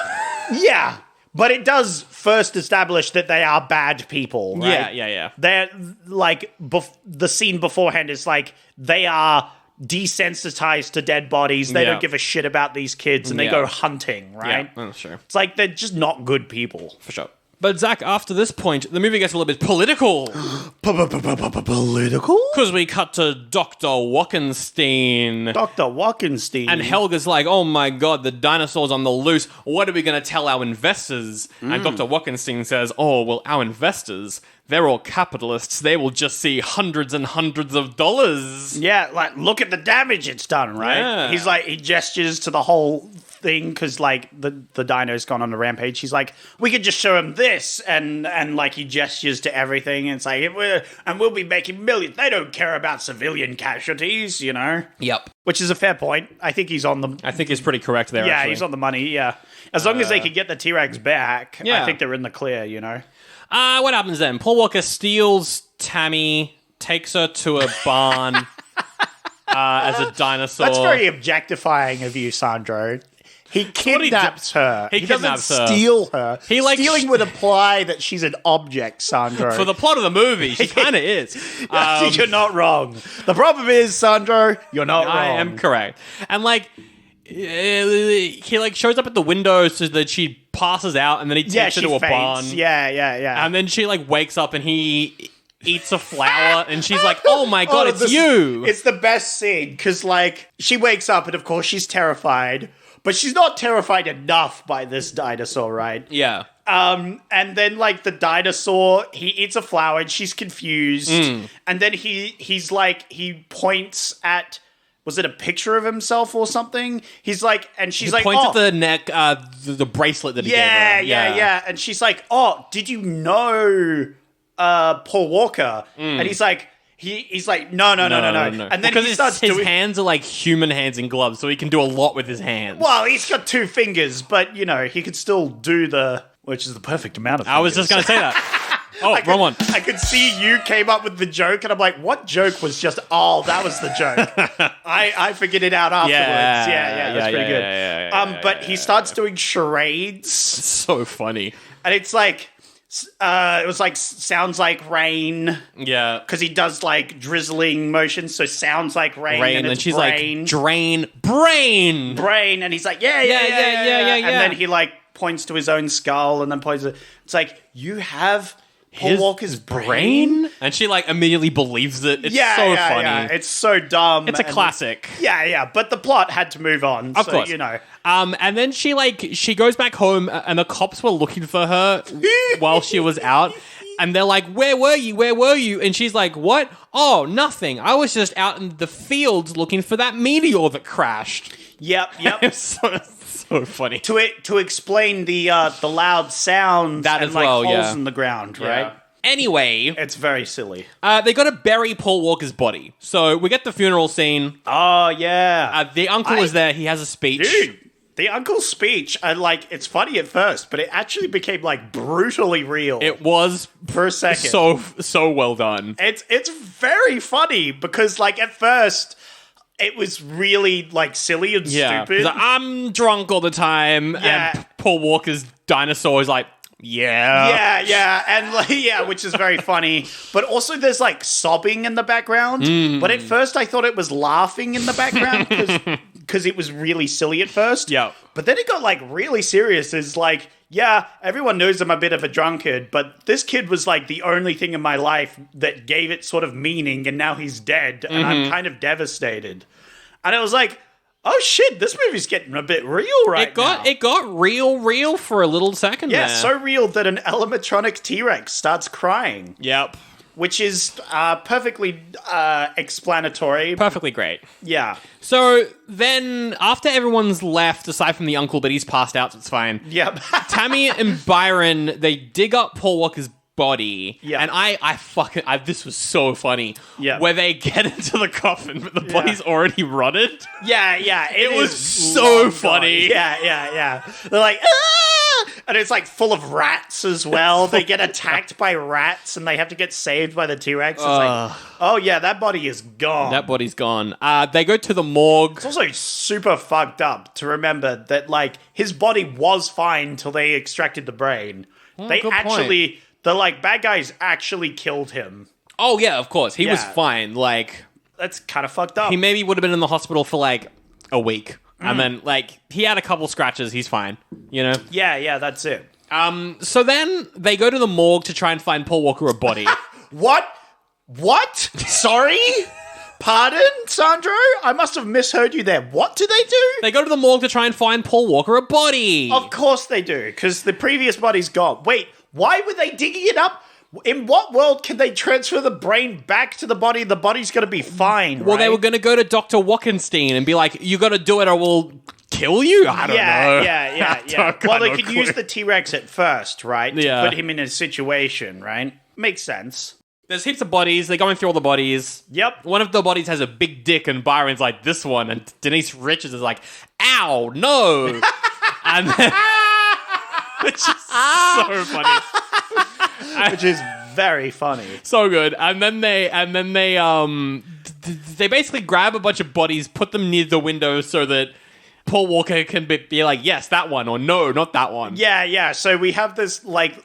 Yeah, but it does first establish that they are bad people, right? Yeah. They're, like, the scene beforehand is like, they are desensitized to dead bodies. They don't give a shit about these kids, and they go hunting, right? Yeah, sure. It's like, they're just not good people. For sure. But Zach, after this point, the movie gets a little bit political. Political? Because we cut to Dr. Wockenstein. Dr. Wockenstein. And Helga's like, oh my god, the dinosaur's on the loose. What are we going to tell our investors? And Dr. Wockenstein says, oh, well, our investors, they're all capitalists. They will just see hundreds and hundreds of dollars. Yeah, like, look at the damage it's done, right? Yeah. He's like, he gestures to the whole thing because, like, the dino's gone on a rampage. He's like, we could just show him this, and like, he gestures to everything, and it's like, we'll be making millions. They don't care about civilian casualties, you know? Yep. Which is a fair point. I think he's on the... I think he's pretty correct there, Yeah, actually. he's on the money, yeah. As long as they can get the T-Rex back, I think they're in the clear, you know? What happens then? Paul Walker steals Tammy, takes her to a barn as a dinosaur. That's very objectifying of you, Sandro. He kidnaps her. He kidnaps doesn't her. steal her. Stealing would imply that she's an object, Sandro. For the plot of the movie, she kind of is. You're not wrong. The problem is, Sandro, you're not wrong. I am correct. And, like, he, like, shows up at the window so that she passes out, and then he takes her to a barn. Yeah. And then she, like, wakes up, and he eats a flower, and she's like, oh my god, it's you! It's the best scene, because, like, she wakes up, and of course she's terrified, but she's not terrified enough by this dinosaur, right? Yeah. And then, like, the dinosaur, he eats a flower, and she's confused, and then he's like, he points at... Was it a picture of himself or something? He's like, and she's like, points at the neck, the bracelet that he gave her. Yeah. And she's like, oh, did you know Paul Walker? And he's like, he's like, no. And then because he starts his doing... hands are like human hands in gloves, so he can do a lot with his hands. Well, he's got 2 fingers, but, you know, he could still do which is the perfect amount of fingers. I was just going to say that. Oh, wrong one. I could see you came up with the joke, and I'm like, what joke was just, that was the joke. I figured it out afterwards. Yeah, that's pretty good. But he starts doing charades. It's so funny. And it's like, it was like, sounds like rain. Yeah. Because he does like drizzling motions, so sounds like rain. And she's like, drain, brain. Brain. And he's like, yeah. And then he like points to his own skull and then points to, it's like, you have Paul Walker's brain? And she like immediately believes it. It's so funny. Yeah. It's so dumb. It's a classic. Yeah. But the plot had to move on. Of course. You know. And then she goes back home, and the cops were looking for her while she was out. And they're like, where were you? And she's like, what? Oh, nothing. I was just out in the fields looking for that meteor that crashed. Yep. It's so funny. To explain the loud sounds that and as like well, holes in the ground, right? Yeah. Anyway, it's very silly. They got to bury Paul Walker's body. So we get the funeral scene. Oh, yeah. The uncle is there. He has a speech. Dude, the uncle's speech, it's funny at first, but it actually became, like, brutally real. It was for a second. So well done. It's very funny because, like, at first... It was really, like, silly and stupid. Like, I'm drunk all the time, and Paul Walker's dinosaur is like, Yeah, and, like, which is very funny. But also there's, like, sobbing in the background. But at first I thought it was laughing in the background because it was really silly at first. Yeah. But then it got, like, really serious. It's like... Yeah, everyone knows I'm a bit of a drunkard, but this kid was like the only thing in my life that gave it sort of meaning, and now he's dead, and I'm kind of devastated. And it was like, oh shit, this movie's getting a bit real now. It got real for a little second there. Yeah, so real that an animatronic T-Rex starts crying. Yep. Which is perfectly explanatory. Perfectly great. Yeah. So then, after everyone's left, aside from the uncle, but he's passed out, so it's fine. Yep. Tammy and Byron, they dig up Paul Walker's body. Yeah. And this was so funny. Yeah. Where they get into the coffin, but the body's already rotted. Yeah. It was is so long gone. funny. Yeah. They're like, ah! And it's like full of rats as well. They get attacked by rats and they have to get saved by the T-Rex. It's like, oh yeah, that body is gone. That body's gone. They go to the morgue. It's also super fucked up to remember that, like, his body was fine till they extracted the brain. They good actually, the, like, bad guys actually killed him. Oh, yeah, of course. He was Yeah. fine. Like, That's kind of fucked up. he maybe would have been in the hospital for, like, a week. And then, like, he had a couple scratches. He's fine. You know? Yeah, that's it. So then they go to the morgue to try and find Paul Walker a body. What? Sorry? Pardon, Sandro? I must have misheard you there. What do they do? They go to the morgue to try and find Paul Walker a body. Of course they do, because the previous body's gone. Wait, why were they digging it up? In what world can they transfer the brain back to the body? The body's going to be fine, Well, right? they were going to go to Dr. Wackenstein and be like, you got to do it or we'll kill you? I don't know. Yeah. Well, they could use the T-Rex at first, right? Yeah. To put him in a situation, right? Makes sense. There's heaps of bodies. They're going through all the bodies. Yep. One of the bodies has a big dick, and Byron's like, this one. And Denise Richards is like, ow, no. And then, which is so funny. Which is very funny. So good. And then they basically grab a bunch of bodies, put them near the window so that Paul Walker can be like, yes, that one, or no, not that one. Yeah. So we have this, like,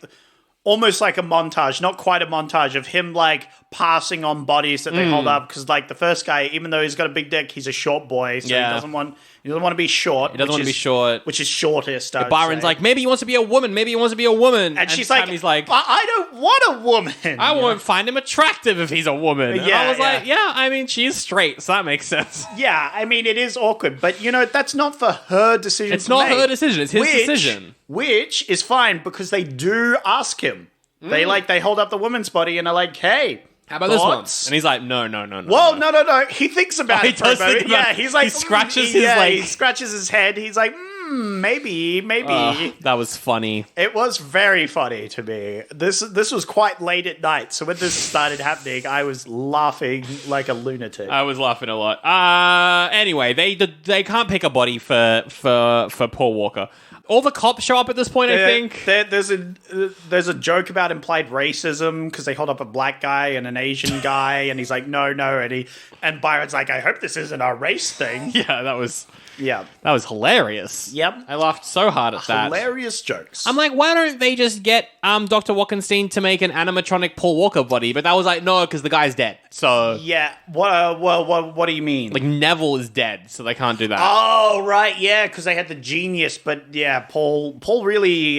almost like a montage, not quite a montage, of him, like, passing on bodies that they hold up. Because, like, the first guy, even though he's got a big dick, he's a short boy. So Yeah. he doesn't want to be short. He doesn't want to be short. Which is shortest, I'd Byron's say. like, maybe he wants to be a woman. Maybe he wants to be a woman. And she's like, Tammy's like, I don't want a woman. I won't find him attractive if he's a woman. And Yeah, I was like, yeah. yeah, I mean, she's straight, so that makes sense. Yeah, I mean, it is awkward. But, that's not for her decision It's to not make. her decision, it's his decision. Which is fine, because they do ask him. They hold up the woman's body and are like, hey, How about this one? thoughts? And he's like, no. Well, no. He thinks about Oh, it he for a does think moment. about Yeah, it. he's like, He scratches his, he like- scratches his head. He's like, maybe. That was funny. It was very funny to me. This was quite late at night, so when this started happening, I was laughing like a lunatic. I was laughing a lot. Anyway, they can't pick a body for Paul Walker. All the cops show up at this point, I think. There's a joke about implied racism because they hold up a black guy and an Asian guy, and he's like, no, and Byron's like, I hope this isn't a race thing. Yeah, that was Yep. hilarious. I laughed so hard at that. Hilarious jokes. I'm like, why don't they just get Dr. Wackenstein to make an animatronic Paul Walker body? But that was like, no, because the guy's dead. So, Yeah. What do you mean? like, Neville is dead, so they can't do that. Oh, right. Yeah, because they had the genius, but yeah, Paul really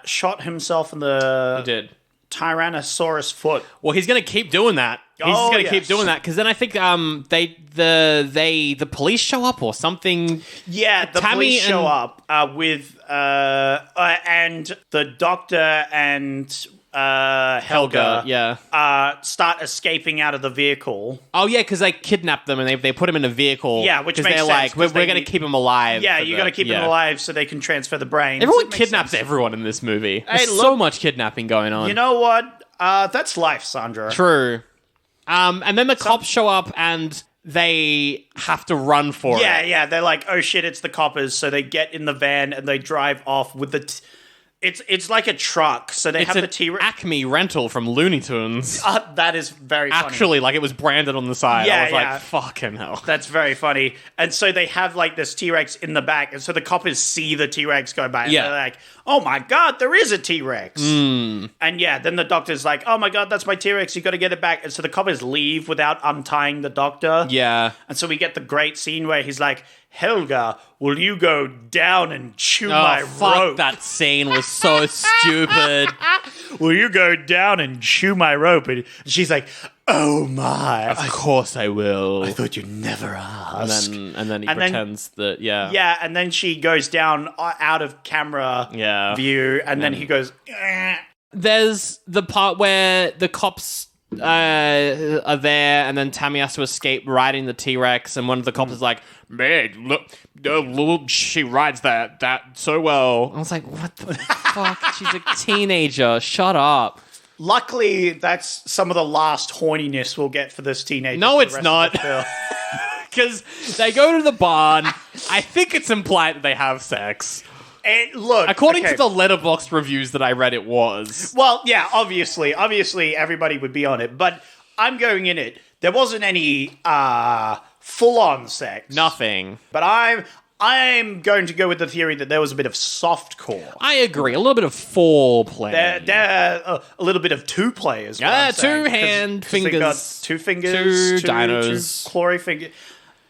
shot himself in He the did. Tyrannosaurus foot. Well, he's going to keep doing that. He's Oh, just going to yes. keep doing that because then I think the police show up or something. Yeah, the Tammy police show and- up with and the doctor and Helga. Yeah. Start escaping out of the vehicle. Oh yeah, because they kidnapped them and they put him in a vehicle. Yeah, which because makes they're sense, like, 'cause we're they going to need- keep him alive. Yeah, for you the- got to keep them alive so they can transfer the brain. Everyone It makes kidnaps sense. everyone in this movie. Hey, There's so look- much kidnapping going on. You know what? That's life, Sandra. True. And then the cops show up and they have to run for it. Yeah, they're like, oh shit, it's the coppers. So they get in the van and they drive off with the. It's like a truck. So they It's have an the T-Rex. Acme rental from Looney Tunes. That is very funny. Actually, like it was branded on the side. Yeah, I was yeah. like, fucking hell. That's very funny. And so they have like this T-Rex in the back. And so the coppers see the T-Rex go by. And Yeah. they're like, oh my God, there is a T-Rex. And yeah, then the doctor's like, oh my God, that's my T-Rex. You got to get it back. And so the coppers leave without untying the doctor. Yeah. And so we get the great scene where he's like, Helga, will you go down and chew Oh, my fuck, rope? that scene was so stupid. Will you go down and chew my rope? And she's like, oh my. Of course I will. I thought you'd never ask. And then he And then- pretends that, yeah. Yeah, and then she goes down out of camera Yeah. view, and then he goes, "Eh." There's the part where the cops are there, and then Tammy has to escape riding the T-Rex, and one of the cops is like, Man, look, she rides that so well. I was like, what the fuck? She's a teenager. Shut up. Luckily, that's some of the last horniness we'll get for this teenager. No, for the it's rest not. of the film. Because they go to the barn. I think it's implied that they have sex. And look, According okay. to the letterbox reviews that I read, it was. Well, yeah, obviously everybody would be on it, but I'm going in it. There wasn't any full-on sex. Nothing. But I'm going to go with the theory that there was a bit of softcore. I agree. A little bit of foreplay. There a little bit of two players. Yeah, two hand fingers. They got two fingers. Two dinos. Two clawy fingers.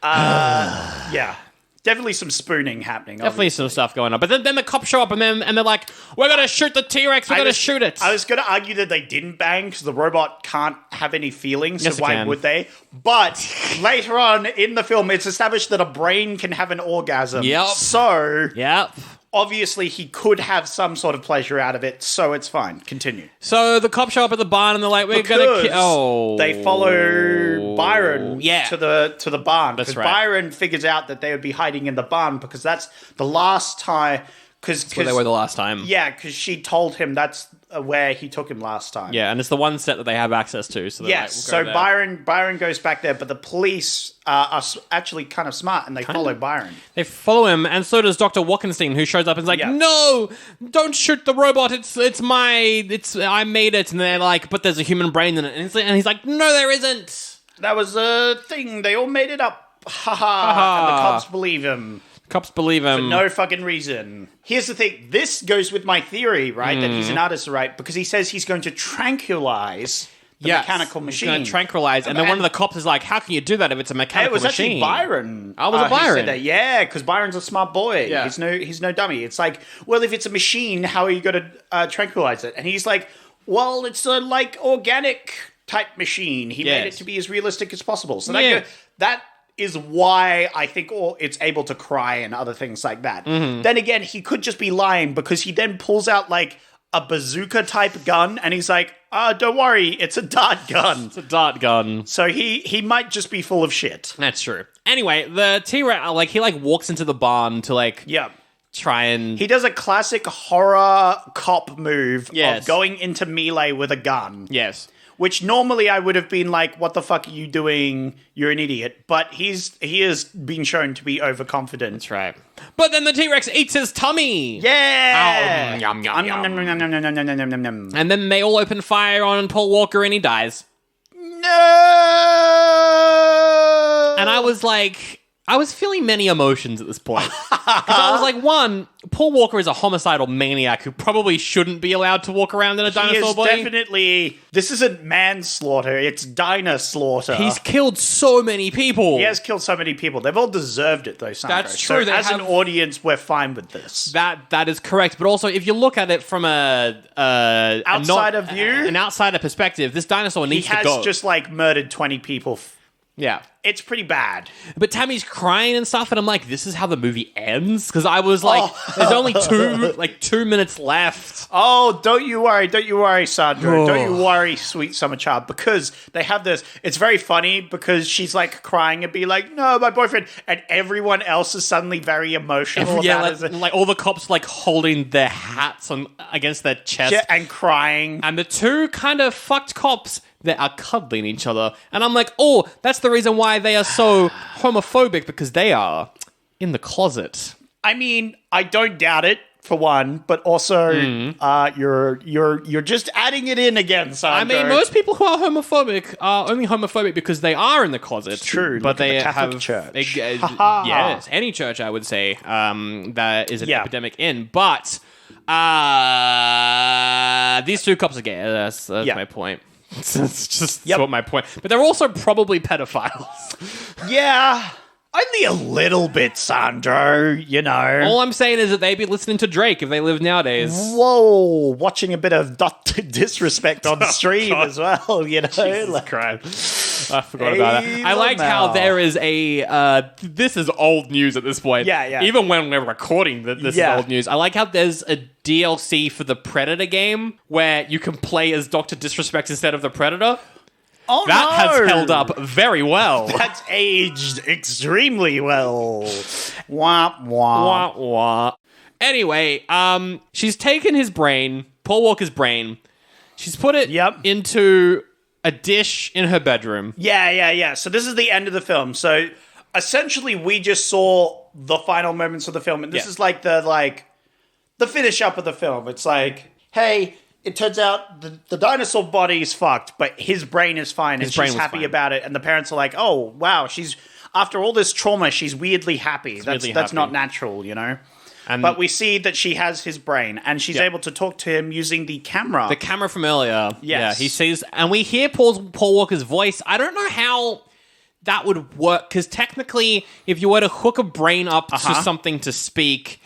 Yeah. Definitely some spooning happening. Definitely some stuff going on. But then the cops show up and they're like, we're going to shoot the T-Rex. We're going to shoot it. I was going to argue that they didn't bang because the robot can't have any feelings, Yes, so it why can. would they? But later on in the film, it's established that a brain can have an orgasm. Yep. So Yep. obviously he could have some sort of pleasure out of it, so it's fine. Continue. So the cops show up at the barn and they're like, we're going to They follow Byron Yeah. to the barn. That's Because right. Byron figures out that they would be hiding in the barn because that's the last time. Because where they were the last time. Yeah, because she told him that's where he took him last time. Yeah, and it's the one set that they have access to. So Yes, like, we'll so go there. Byron goes back there, but the police are actually kind of smart and they follow Byron. They follow him, and so does Dr. Walkenstein, who shows up and is like, Yeah. no, don't shoot the robot, I made it. And they're like, but there's a human brain in it. And he's like, no, there isn't. That was a thing. They all made it up. Ha ha. And the cops believe him. Cops believe him. No fucking reason. Here's the thing. This goes with my theory, right? That he's an artist, right? Because he says he's going to tranquilize the mechanical machine. He's going to tranquilize. And then one of the cops is like, how can you do that if it's a It mechanical was machine? actually Byron. Oh, was it who Byron? said that. Yeah, because Byron's a smart boy. Yeah. He's no dummy. It's like, well, if it's a machine, how are you going to tranquilize it? And he's like, well, it's a like organic type machine. He made it Yes. to be as realistic as possible. So Yeah. that is why I think it's able to cry and other things like that. Mm-hmm. Then again, he could just be lying because he then pulls out like a bazooka type gun and he's like, don't worry, it's a dart gun. It's a dart gun. So he might just be full of shit. That's true. Anyway, the T-Rex, he walks into the barn to Yeah. try and... He does a classic horror cop move Yes. of going into melee with a gun. Yes. Which normally I would have been like, what the fuck are you doing? You're an idiot. But he has been shown to be overconfident. That's right. But then the T-Rex eats his tummy. Yeah! Yum, yum, yum, Nom, nom, nom, nom, nom, nom, nom, nom, nom, nom, nom. And then they all open fire on Paul Walker and he dies. No! And I was feeling many emotions at this point. Because I was like, one, Paul Walker is a homicidal maniac who probably shouldn't be allowed to walk around in a He dinosaur is body. definitely... This isn't manslaughter, it's dinoslaughter. He's killed so many people. He has killed so many people. They've all deserved it, though, Sandro. That's true. So They as an have- audience, we're fine with this. That is correct. But also, if you look at it from an Outsider view? an outsider perspective, this dinosaur He needs to has go. just, murdered 20 people. Yeah. It's pretty bad. But Tammy's crying and stuff, and I'm like, this is how the movie ends? Because I was like, there's only 2 minutes left. Oh, don't you worry, Sandro. Don't you worry, sweet summer child, because they have this. It's very funny because she's crying and be like, no, my boyfriend, and everyone else is suddenly very emotional about it. All the cops holding their hats against their chest. Yeah, and crying. And the two kind of fucked cops that are cuddling each other. And I'm like, oh, that's the reason why they are so homophobic, because they are in the closet. I mean, I don't doubt it, for one, but also you're just adding it in again, Sandro. I mean, most people who are homophobic are only homophobic because they are in the closet. It's true. But Look at they the Catholic have Church. Yes, any church, I would say, that is an epidemic in. But these two cops are gay. That's my point. That's just what my point. But they're also probably pedophiles. Yeah. Only a little bit, Sandro, you know. All I'm saying is that they'd be listening to Drake if they lived nowadays. Whoa, watching a bit of disrespect on stream as well, you know. Jesus Christ. I forgot about that. I like how there is a... this is old news at this point. Yeah. Even when we're recording this is old news. I like how there's a DLC for the Predator game where you can play as Dr. Disrespect instead of the Predator. Oh, that has no. held up very well. That's aged extremely well. Womp womp. Wah, wah. Anyway, she's taken his brain, Paul Walker's brain. She's put it into a dish in her bedroom. Yeah. So this is the end of the film. So essentially, we just saw the final moments of the film, and this is like the finish up of the film. It's like, hey, it turns out the dinosaur body is fucked, but his brain is fine, and she's happy about it. And the parents are like, oh wow, she's after all this trauma, she's weirdly happy. That's not natural, you know. But we see that she has his brain, and she's able to talk to him using the camera. The camera from earlier. Yes. Yeah, he sees, and we hear Paul Walker's voice. I don't know how that would work, because technically, if you were to hook a brain up to something to speak,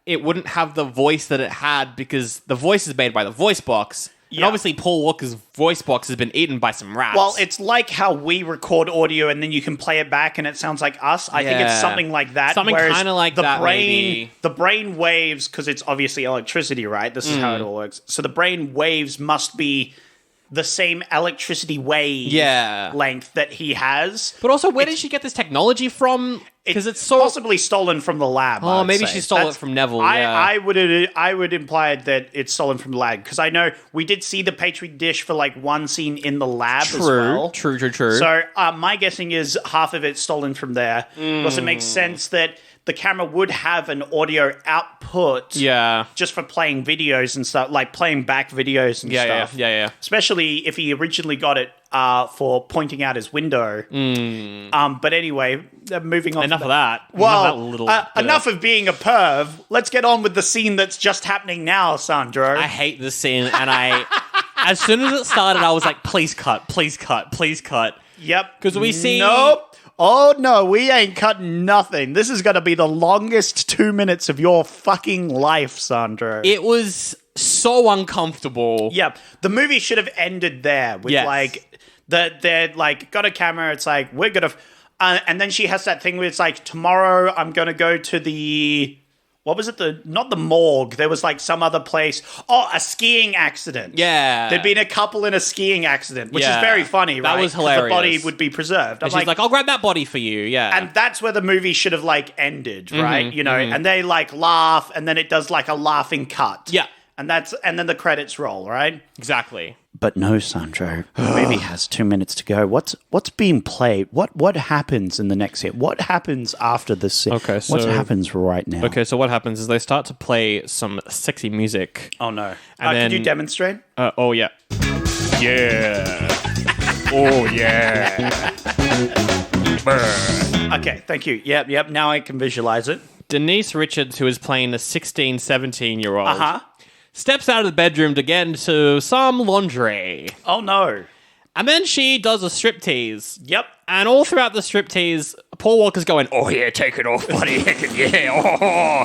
it wouldn't have the voice that it had, because the voice is made by the voice box. And obviously, Paul Walker's voice box has been eaten by some rats. Well, it's like how we record audio and then you can play it back and it sounds like us. I think it's something like that. Something kind of like that, maybe. The brain waves, because it's obviously electricity, right? This is how it all works. So the brain waves must be the same electricity wave length that he has. But also, where did she get this technology from? Because it's so possibly stolen from the lab. Oh, maybe she stole it from Neville. I would imply that it's stolen from the lab, because I know we did see the petri dish for like one scene in the lab as well. True. So my guessing is half of it's stolen from there. Because it makes sense that the camera would have an audio output just for playing videos and stuff, like playing back videos and stuff. Yeah. Especially if he originally got it for pointing out his window. But anyway, moving on. Enough of that. Well, enough of being a perv. Let's get on with the scene that's just happening now, Sandro. I hate this scene, and as soon as it started, I was like, please cut. Yep. Because we see... Nope. Oh, no, we ain't cutting nothing. This is going to be the longest 2 minutes of your fucking life, Sandro. It was so uncomfortable. Yep. The movie should have ended there with like, they're like, got a camera. It's like, we're going to... and then she has that thing where it's like, tomorrow I'm going to go to the... What was it? Not the morgue. There was like some other place. Oh, a skiing accident. Yeah. There'd been a couple in a skiing accident, which is very funny, right? That was hilarious. The body would be preserved. And she's like, I'll grab that body for you. Yeah. And that's where the movie should have like ended, right? You know, and they like laugh, and then it does like a laughing cut. Yeah. And then the credits roll, right? Exactly. But no, Sandro. The movie has 2 minutes to go. What's being played? What happens in the next scene? What happens after this scene? Okay, so what happens right now? Okay, so what happens is they start to play some sexy music. Oh no! And then, can you demonstrate? Oh yeah. Yeah. Oh yeah. Okay, thank you. Yep. Now I can visualize it. Denise Richards, who is playing a 16, 17-year-old, steps out of the bedroom to get into some lingerie. Oh no! And then she does a striptease. Yep. And all throughout the striptease, Paul Walker's going, oh yeah, take it off, buddy. Yeah, oh,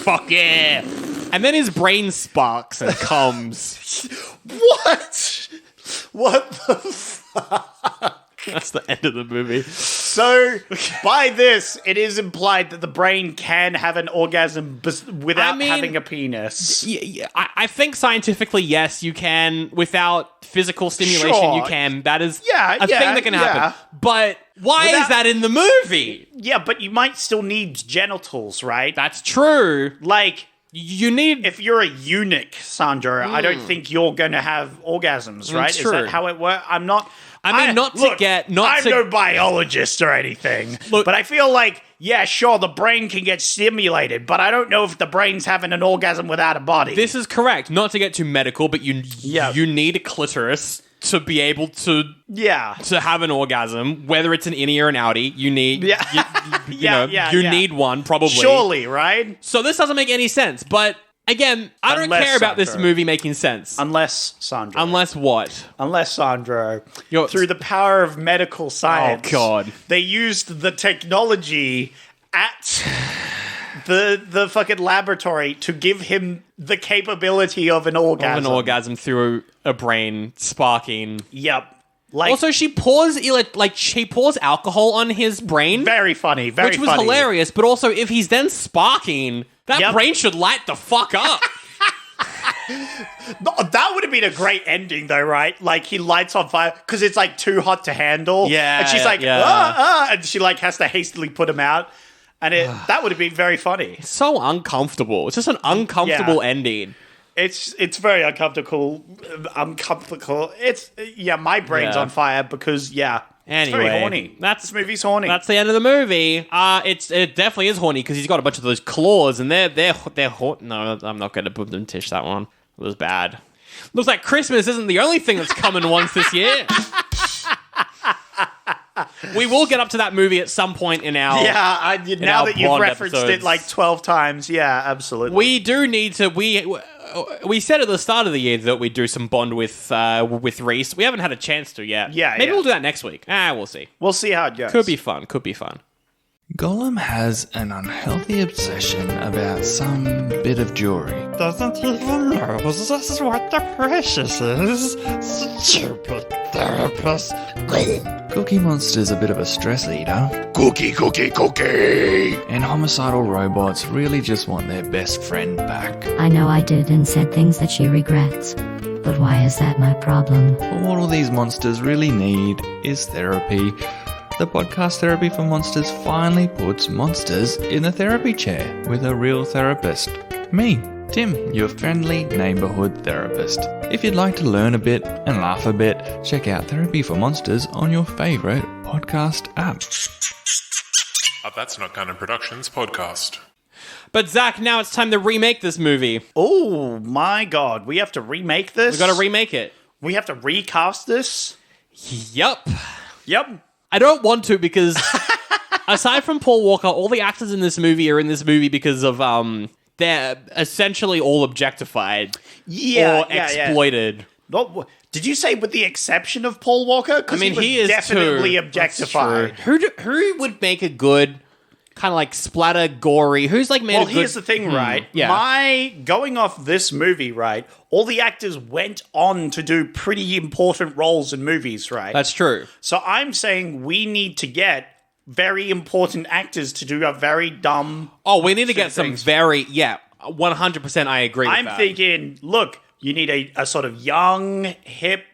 fuck yeah. And then his brain sparks and comes. What? What the fuck? That's the end of the movie. So, by this, it is implied that the brain can have an orgasm without having a penis. I think scientifically, yes, you can. Without physical stimulation, you can. That is a thing that can happen. But why is that in the movie? Yeah, but you might still need genitals, right? That's true. Like... You need... If you're a eunuch, Sandra, I don't think you're going to have orgasms, right? True. Is that how it works? I'm no biologist or anything. But I feel like, yeah, sure, the brain can get stimulated, but I don't know if the brain's having an orgasm without a body. This is correct. Not to get too medical, but you need a clitoris to be able to have an orgasm, whether it's an innie or an outie. You need you need one, probably. Surely, right? So this doesn't make any sense. But again, I don't care about this movie making sense. Unless, Sandra. Unless what? Unless, Sandra, through the power of medical science, they used the technology at the fucking laboratory to give him the capability of an orgasm. Of an orgasm through a brain sparking. Yep. Also, she pours alcohol on his brain. Very funny. Which was hilarious. But also, if he's then sparking, that brain should light the fuck up. That would have been a great ending, though, right? Like, he lights on fire because it's, like, too hot to handle. Yeah, And she's like, yeah. and she, like, has to hastily put him out. And that would have been very funny. So uncomfortable. It's just an uncomfortable Yeah. ending. It's very uncomfortable. My brain's Yeah. on fire because, it's Anyway, very horny. This movie's horny. That's the end of the movie. It definitely is horny because he's got a bunch of those claws and they're no, I'm not going to put them tish that one. It was bad. Looks like Christmas isn't the only thing that's coming once this year. We will get up to that movie at some point in our now that you've Bond referenced it episodes. like 12 times, absolutely. We do need to. We said at the start of the year that we'd do some Bond with Reese. We haven't had a chance to yet. Maybe we'll do that next week. We'll see. We'll see how it goes. Could be fun. Gollum has an unhealthy obsession about some bit of jewelry. Doesn't even know this is what the precious is. Stupid therapist. Cookie Monster's a bit of a stress eater. Cookie. And homicidal robots really just want their best friend back. I know I did and said things that she regrets. But why is that my problem? But what all these monsters really need is therapy. The podcast Therapy for Monsters finally puts monsters in the therapy chair with a real therapist. Me, Tim, your friendly neighborhood therapist. If you'd like to learn a bit and laugh a bit, check out Therapy for Monsters on your favorite podcast app. That's Not Canon Productions podcast. But Zach, now it's time to remake this movie. Oh my god, we have to remake this? We got to remake it. We have to recast this? Yep. I don't want to because aside from Paul Walker, all the actors in this movie are in this movie because of they're essentially all objectified or exploited. Not, did you say with the exception of Paul Walker? Because he is definitely too. objectified. Who would make a good kind of like splatter gory? Who's like made a good... here's the thing, right? Yeah. Going off this movie, right? All the actors went on to do pretty important roles in movies, right? That's true. So I'm saying we need to get very important actors to do a very dumb... Oh, we need to get some things. 100% I agree with that. I'm thinking, look, you need a sort of young, hip,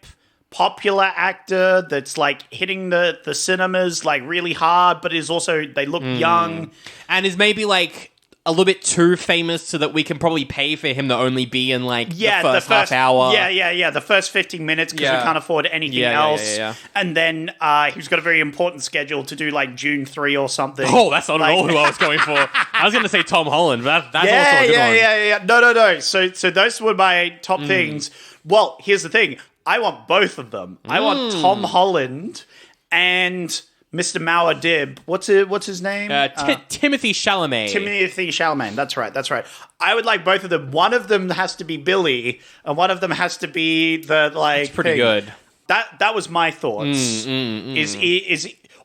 popular actor that's like hitting the cinemas like really hard, but is also, they look young. And is maybe like a little bit too famous so that we can probably pay for him to only be in like the first half hour. Yeah. The first 15 minutes because we can't afford anything else. Yeah. And then he's got a very important schedule to do like June 3 or something. Oh, that's not at all who I was going for. I was going to say Tom Holland, but that's also a good one. Yeah. No. So those were my top things. Well, here's the thing. I want both of them. I want Tom Holland and Mr. Muad'Dib. What's his name? Timothy Chalamet. Timothy Chalamet. That's right. I would like both of them. One of them has to be Billy, and one of them has to be the like. That's pretty thing. good. That was my thoughts.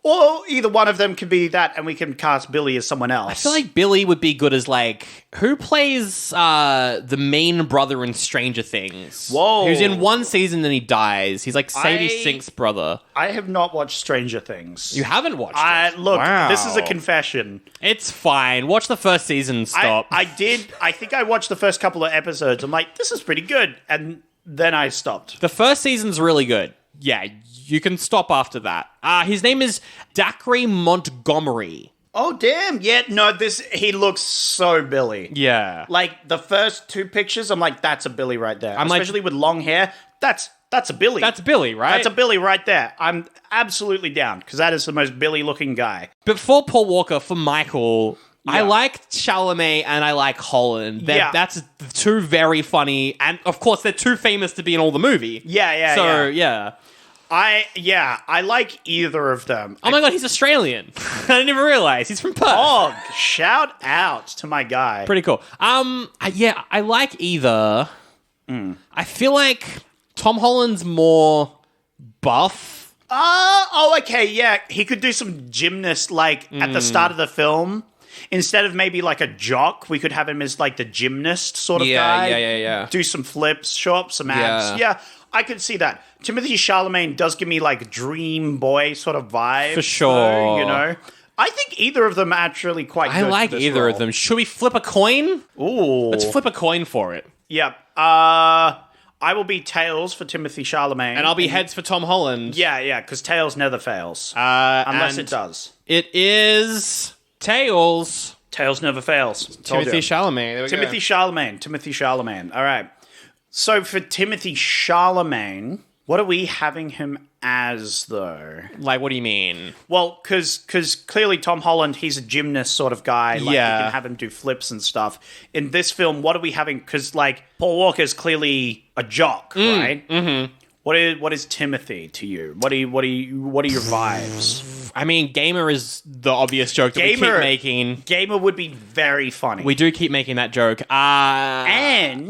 Or either one of them could be that, and we can cast Billy as someone else. I feel like Billy would be good as like who plays the main brother in Stranger Things. Whoa. Who's in one season and he dies. He's like Sadie Sink's brother. I have not watched Stranger Things. You haven't watched it? Look, Wow. This is a confession. It's fine. Watch the first season and stop. I did. I think I watched the first couple of episodes. I'm like, this is pretty good. And then I stopped. The first season's really good. Yeah, you can stop after that. His name is Dacre Montgomery. Oh, damn. Yeah, no, he looks so Billy. Yeah. Like, the first two pictures, I'm like, that's a Billy right there. I'm like- Especially with long hair. That's a Billy. That's Billy, right? That's a Billy right there. I'm absolutely down, because that is the most Billy-looking guy. But for Paul Walker, for Michael, I like Chalamet and I like Holland. That's two very funny, and of course, they're too famous to be in all the movie. Yeah. I like either of them. Oh my god, he's Australian. I didn't even realize. He's from Perth. Oh, shout out to my guy. Pretty cool. I like either. I feel like Tom Holland's more buff. Okay, yeah. He could do some gymnast, like, at the start of the film. Instead of maybe, like, a jock, we could have him as, like, the gymnast sort of guy. Yeah. Do some flips, show up some abs. Yeah, I could see that. Timothy Chalamet does give me, like, dream boy sort of vibe. For sure. Though, you know? I think either of them are actually quite good I like for this either role. of them. Should we flip a coin? Ooh. Let's flip a coin for it. Yep. I will be Tails for Timothy Chalamet. And I'll be Heads for Tom Holland. Yeah, because Tails never fails. and Unless it does. It is Tails. Tails never fails. Timothy Chalamet. There we Timothy go. Chalamet. All right. So for Timothy Chalamet, what are we having him as, though? Like, what do you mean? Well, because clearly Tom Holland, he's a gymnast sort of guy. Like, Yeah. you can have him do flips and stuff. In this film, what are we having? Because, like, Paul Walker's clearly a jock, right? Mm-hmm. What is Timothy to you? What are your vibes? I mean, Gamer is the obvious joke that we keep making. Gamer would be very funny. We do keep making that joke. And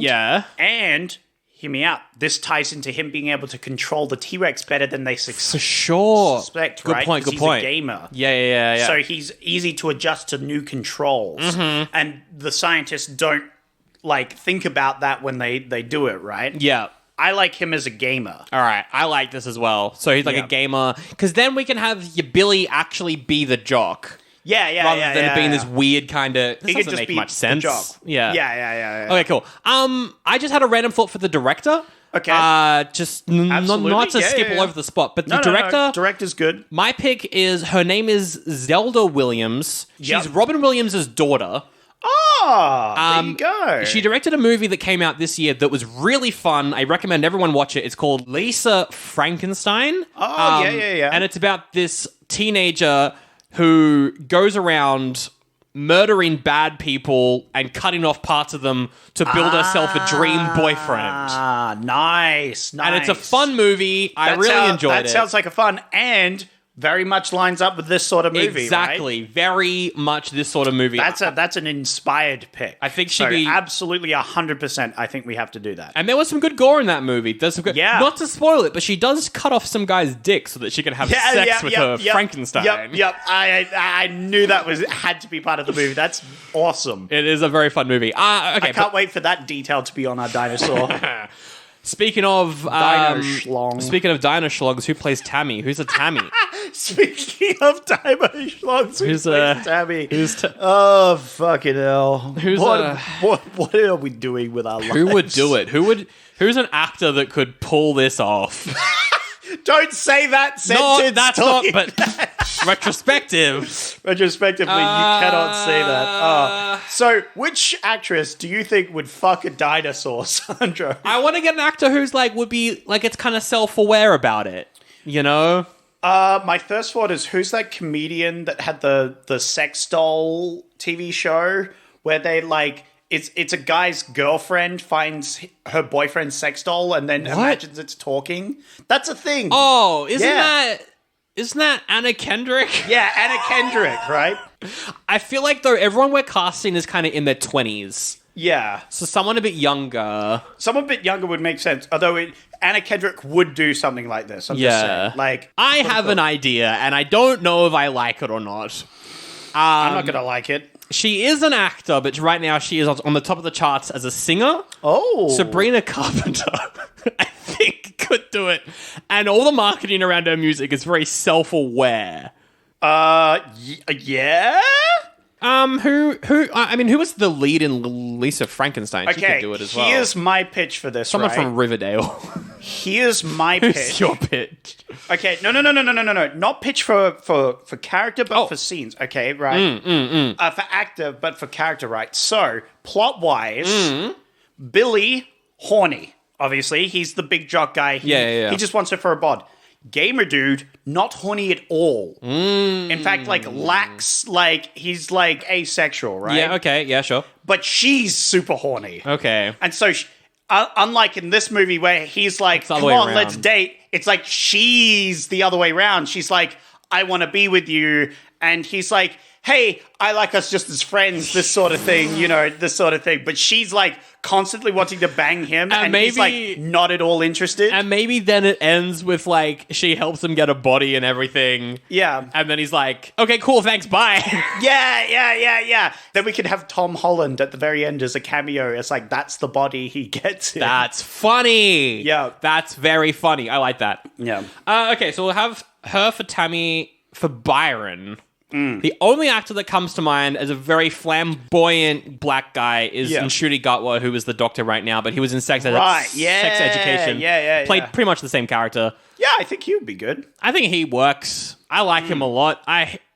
hear me out. This ties into him being able to control the T-Rex better than they For sure. suspect, Good right? point, 'Cause good he's point. a gamer. Yeah. So he's easy to adjust to new controls. Mm-hmm. And the scientists don't, like, think about that when they do it, right? Yeah. I like him as a gamer. All right. I like this as well. So he's like Yeah. a gamer. Because then we can have your Billy actually be the jock. Yeah. Rather than it being this weird kind of... This He could doesn't just make be much the sense. jock. Yeah. Yeah. Okay, cool. I just had a random thought for the director. Okay. Just Absolutely. not to Yeah, skip yeah. all over the spot, but the No. director... Director's good. My pick is... Her name is Zelda Williams. She's Yep. Robin Williams' daughter. There you go. She directed a movie that came out this year that was really fun. I recommend everyone watch it. It's called Lisa Frankenstein. Yeah. And it's about this teenager who goes around murdering bad people and cutting off parts of them to build herself a dream boyfriend. Nice. And it's a fun movie. I really enjoyed it. That sounds like a fun and very much lines up with this sort of movie. Exactly. Right? Very much this sort of movie. That's an inspired pick. I think so she'd be... absolutely 100%. I think we have to do that. And there was some good gore in that movie. There's some good... Yeah. Not to spoil it, but she does cut off some guy's dick so that she can have sex with her Frankenstein. Yep. I knew that had to be part of the movie. That's awesome. It is a very fun movie. Okay, I can't wait for that detail to be on our dinosaur. Speaking of Dino Schlogs, who plays Tammy? Who's a Tammy? Speaking of Dino Schlogs, Who's Tammy? Who's Oh, fucking hell. Who's what are we doing with our lives? who would do it? Who's an actor that could pull this off? Don't say that sentence. No, that's not. But retrospective. Retrospectively, you cannot say that. So, which actress do you think would fuck a dinosaur, Sandro? I want to get an actor who's would be it's kind of self-aware about it. You know? My first thought is, who's that comedian that had the sex doll TV show where they it's a guy's girlfriend finds her boyfriend's sex doll and then imagines it's talking? That's a thing. Oh, isn't that Anna Kendrick? Yeah, Anna Kendrick, right? I feel like though everyone we're casting is kind of in their 20s. Yeah. So someone a bit younger. Someone a bit younger would make sense. Although Anna Kendrick would do something like this. I'm just saying. I have an idea, and I don't know if I like it or not. I'm not going to like it. She is an actor, but right now she is on the top of the charts as a singer. Oh. Sabrina Carpenter, I think, could do it. And all the marketing around her music is very self-aware. Yeah? Who was the lead in Lisa Frankenstein? She could do it as well. Here's my pitch for this, Someone right? from Riverdale. Here's my pitch. Who's your pitch? Okay, no. Not pitch for character, but for scenes. Okay, right? For actor, but for character, right? So, plot-wise, Billy, horny. Obviously, he's the big jock guy. Yeah. He just wants her for a bod. Gamer dude, not horny at all. In fact, lax, he's asexual, right? Yeah, okay, yeah, sure. But she's super horny. Okay. And so, unlike in this movie where he's like, come on, let's date, it's like she's the other way around. She's like, I want to be with you. And he's like, hey, I like us just as friends, this sort of thing, this sort of thing. But she's constantly wanting to bang him, and he's not at all interested. And maybe then it ends with she helps him get a body and everything. Yeah. And then he's like, okay, cool, thanks, bye. Yeah. Then we could have Tom Holland at the very end as a cameo. It's that's the body he gets in. That's funny. Yeah. That's very funny. I like that. Yeah. Okay, so we'll have her for Tammy, for Byron. The only actor that comes to mind as a very flamboyant black guy is Nshudi Gatwa, who is the doctor right now, but he was in Sex Education. Played pretty much the same character. Yeah, I think he would be good. I think he works. I like him a lot.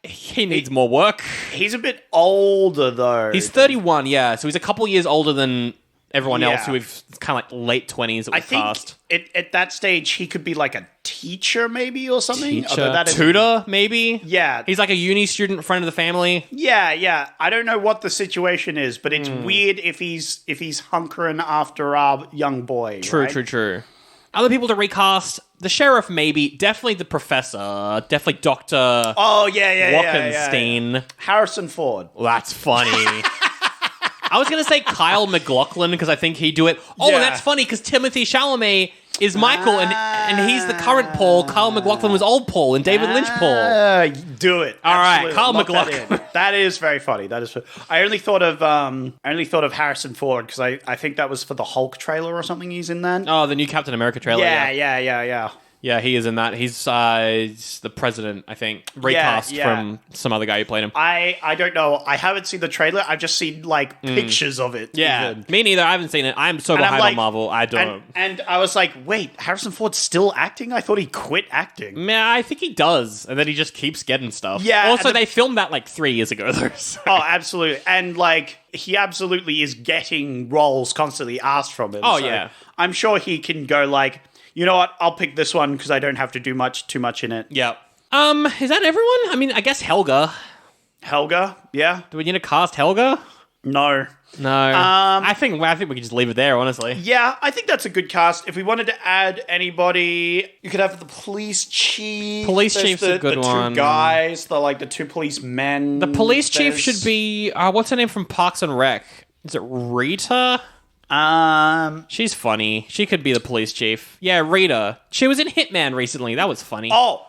He needs more work. He's a bit older, though. He's 31, so he's a couple years older than everyone else who is kind of like late 20s that was cast. At that stage, he could be like a teacher, maybe, or something. Tutor, maybe? Yeah. He's like a uni student, friend of the family. Yeah. I don't know what the situation is, but it's weird if he's hunkering after our young boy. True. Other people to recast, the sheriff maybe, definitely the professor, definitely Dr. Walkenstein. Yeah. Harrison Ford. Well, that's funny. I was going to say Kyle MacLachlan because I think he'd do it. Oh, and that's funny because Timothée Chalamet is Michael and he's the current Paul. Kyle MacLachlan was old Paul and David Lynch Paul. Do it. All Absolutely. right, Kyle Lock MacLachlan. That is very funny. I only thought of Harrison Ford because I think that was for the Hulk trailer or something. He's in that. Oh, the new Captain America trailer. Yeah. Yeah, he is in that. He's the president, I think. Recast from some other guy who played him. I don't know. I haven't seen the trailer. I've just seen pictures of it. Yeah, me neither. I haven't seen it. I'm so behind on Marvel. I don't. And I was like, wait, Harrison Ford's still acting? I thought he quit acting. Man, I think he does, and then he just keeps getting stuff. Yeah. Also, they filmed that like 3 years ago, though. So. Oh, absolutely. And he absolutely is getting roles constantly asked from him. Oh, so yeah. I'm sure he can go you know what? I'll pick this one because I don't have to do too much in it. Yeah. Is that everyone? I mean, I guess Helga. Helga? Yeah. Do we need to cast Helga? No. I think we can just leave it there, honestly. Yeah, I think that's a good cast. If we wanted to add anybody, you could have the police chief. Police chief's a good one. The two guys, the two policemen. The police chief should be what's her name from Parks and Rec? Is it Rita? She's funny. She could be the police chief. Yeah, Rita. She was in Hitman recently. That was funny. Oh.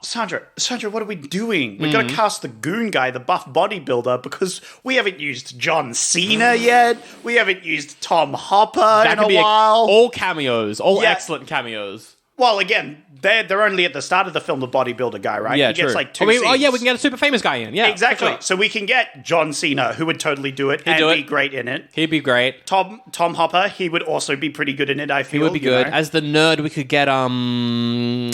Sandra, what are we doing? We've got to cast the goon guy, the buff bodybuilder, because we haven't used John Cena yet. We haven't used Tom Hopper in a while. All cameos. All excellent cameos. Well, again, they're only at the start of the film, the bodybuilder guy, right? Yeah, he gets true. 2 scenes. Oh, yeah, we can get a super famous guy in. Yeah, exactly. Sure. So we can get John Cena, who would totally do it and be great in it. He'd be great. Tom Hopper, he would also be pretty good in it, I feel. He would be good. As the nerd, we could get Danny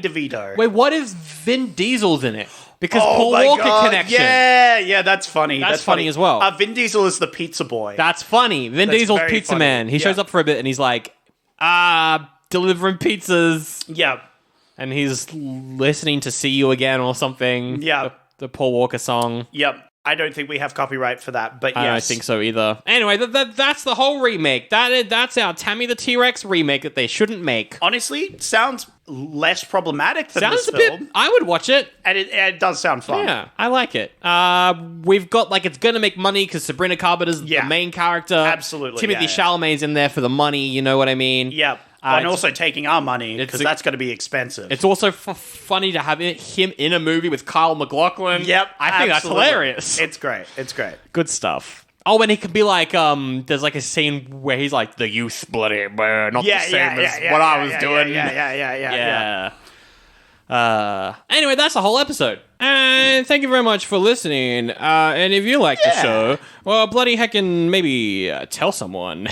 DeVito. Wait, what if Vin Diesel's in it? Because Paul Walker connection. Yeah, that's funny. That's funny as well. Vin Diesel is the pizza boy. That's funny. Vin Diesel's pizza funny. Man. He shows up for a bit and he's like, delivering pizzas. Yeah. And he's listening to See You Again or something. Yeah. The Paul Walker song. Yep. I don't think we have copyright for that, but yes. I don't think so either. Anyway, that's the whole remake. That's our Tammy the T-Rex remake that they shouldn't make. Honestly, sounds less problematic than this film. Sounds a bit... I would watch it. And it does sound fun. Yeah, I like it. We've got, it's going to make money because Sabrina Carpenter's the main character. Absolutely. Timothée Chalamet's in there for the money, you know what I mean? Yep. And also taking our money, because that's going to be expensive. It's also funny to have him in a movie with Kyle MacLachlan. Yep, I think that's hilarious. It's great. Good stuff. Oh, and he could be there's a scene where he's like, the youth bloody, not the same as what I was doing. Yeah. Anyway, that's the whole episode. And thank you very much for listening. And if you like the show, well, bloody heckin' maybe tell someone.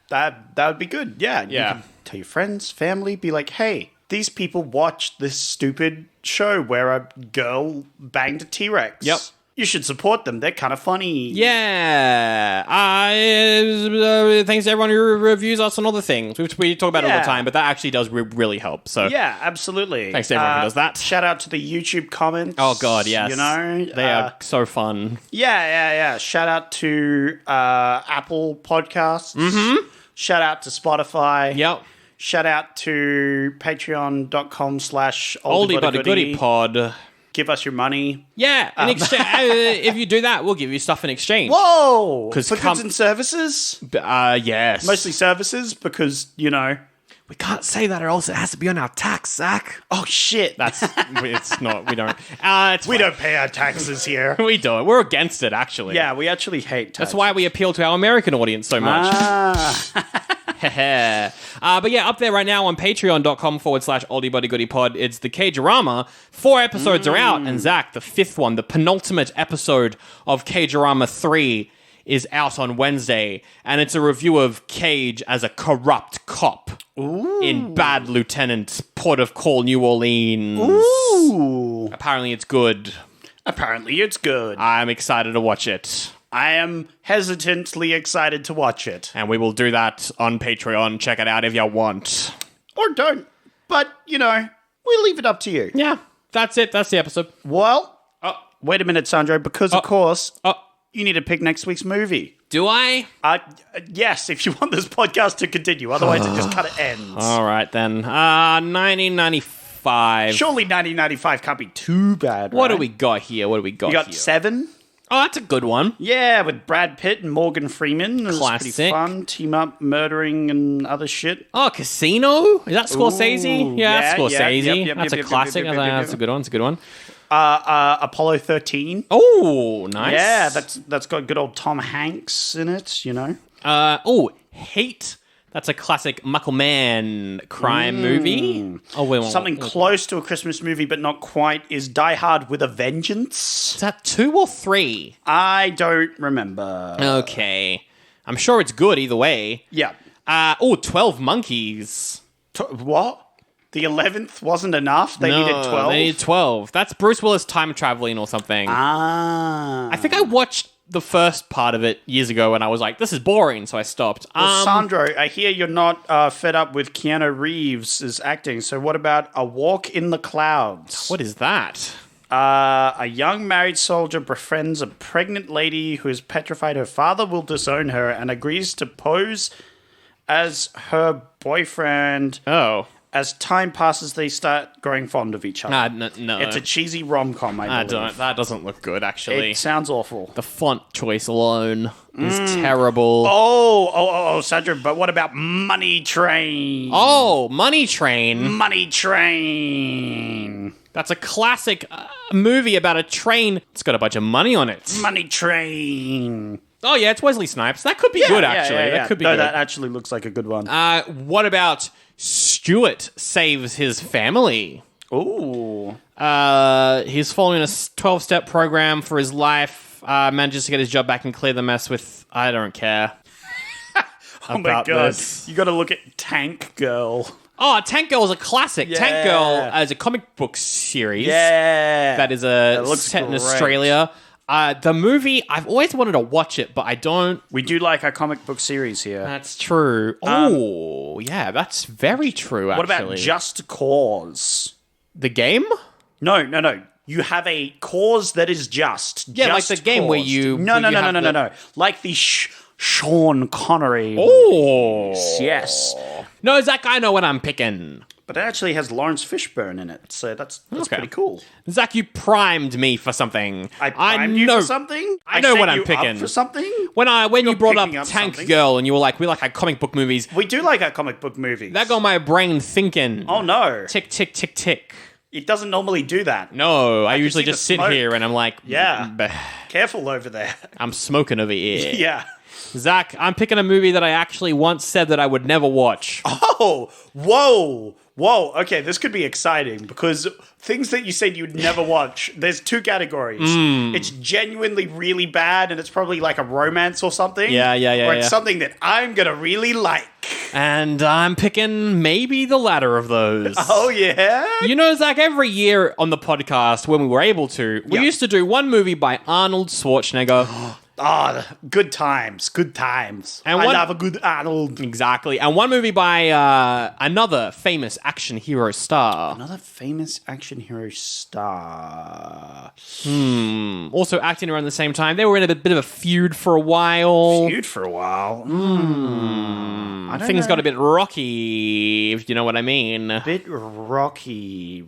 That would be good. Yeah. You can tell your friends, family, be like, hey, these people watched this stupid show where a girl banged a T-Rex. Yep. You should support them. They're kind of funny. Yeah. Thanks to everyone who reviews us on other things, which we talk about all the time, but that actually does really help. So yeah, absolutely. Thanks to everyone who does that. Shout out to the YouTube comments. Oh, God, yes. You know? They are so fun. Yeah. Shout out to Apple Podcasts. Mm-hmm. Shout out to Spotify. Yep. Shout out to patreon.com/oldie-but-a-goodie-pod. Give us your money. Yeah. In if you do that, we'll give you stuff in exchange. Whoa! For goods and services? Yes. Mostly services because, we can't say that or else it has to be on our tax, Zach. Oh, shit. It's not. We don't. We don't pay our taxes here. We don't. We're against it, actually. Yeah, we actually hate taxes. That's why we appeal to our American audience so much. But yeah, up there right now on patreon.com/oldiebuddygoodypod, it's the Cagerama. 4 episodes are out, and Zach, the 5th one, the penultimate episode of Cagerama 3 is out on Wednesday, and it's a review of Cage as a corrupt cop in Bad Lieutenant, Port of Call, New Orleans. Ooh. Apparently it's good. Apparently it's good. I'm excited to watch it. I am hesitantly excited to watch it. And we will do that on Patreon. Check it out if you want. Or don't. But, we'll leave it up to you. Yeah, that's it. That's the episode. Well, wait a minute, Sandro, because of course, Oh, you need to pick next week's movie. do I? Yes, if you want this podcast to continue. Otherwise, it just kind of ends. All right, then. 1995. Surely 1995 can't be too bad, What right? do we got here? You got 7? Oh, that's a good one. Yeah, with Brad Pitt and Morgan Freeman. It was Classic. pretty fun. Team up, murdering and other shit. Oh, Casino? Is that Scorsese? Ooh, yeah, that's yeah, Scorsese. yep, That's a yep, classic. yep, That's a good one. It's a good one. Apollo 13. Oh, nice. Yeah, that's got good old Tom Hanks in it, Heat. That's a classic Michael Mann crime movie. Oh, wait. Something close to a Christmas movie, but not quite, is Die Hard with a Vengeance. Is that 2 or 3? I don't remember. Okay. I'm sure it's good either way. Yeah. 12 Monkeys. What? The 11th wasn't enough? They needed 12? They needed 12. That's Bruce Willis time traveling or something. Ah. I think I watched the first part of it years ago and I was like, this is boring, so I stopped. Well, Sandro, I hear you're not fed up with Keanu Reeves' acting, so what about A Walk in the Clouds? What is that? A young married soldier befriends a pregnant lady who is petrified her father will disown her and agrees to pose as her boyfriend. Oh. As time passes, they start growing fond of each other. No. It's a cheesy rom-com, I believe. That doesn't look good, actually. It sounds awful. The font choice alone is terrible. Oh, Sandra, but what about Money Train? Oh, Money Train. Money Train. That's a classic movie about a train. It's got a bunch of money on it. Money Train. Oh, yeah, it's Wesley Snipes. That could be good, actually. Yeah. That could be no, good. that actually looks like a good one. What about Stewart Saves His Family? Ooh. He's following a 12-step program for his life, manages to get his job back and clear the mess with, I don't care. Oh my god. You got to look at Tank Girl. Oh, Tank Girl is a classic. Yeah. Tank Girl is a comic book series. Yeah. That is set in great. Australia. The movie, I've always wanted to watch it, but I don't. We do like our comic book series here. That's true. Yeah, that's very true, actually. What about Just Cause? The game? No. You have a cause that is just. Yeah, just like the game where caused. you... No. Like the Sean Connery. Oh. Yes. No, Zach, I know what I'm picking. But it actually has Lawrence Fishburne in it, so that's Okay. pretty cool. Zach, you primed me for something. I primed you for something? I know set what I'm you up picking. for something? When you brought up picking up Tank something. Girl and you were like, we like our comic book movies, We do like our comic book movies. that got my brain thinking. Oh no. Tick, tick, tick, tick. It doesn't normally do that. No, I can usually see just the sit smoke. here and I'm like, Yeah. "Bah." Careful over there. I'm smoking over here. Yeah. Zach, I'm picking a movie that I actually once said that I would never watch. Oh, whoa. Okay, this could be exciting because things that you said you'd never watch, there's 2 categories. It's genuinely really bad and it's probably like a romance or something. Yeah. Or it's something that I'm going to really like. And I'm picking maybe the latter of those. Oh, yeah? You know, Zach, every year on the podcast, when we were able to, we Yep. used to do one movie by Arnold Schwarzenegger. Good times. And I one- love a good Arnold. Exactly. And one movie by another famous action hero star. Another famous action hero star. Also acting around the same time. They were in a bit of a feud for a while. Feud for a while. I don't Things know. got a bit rocky, if you know what I mean. Bit rocky.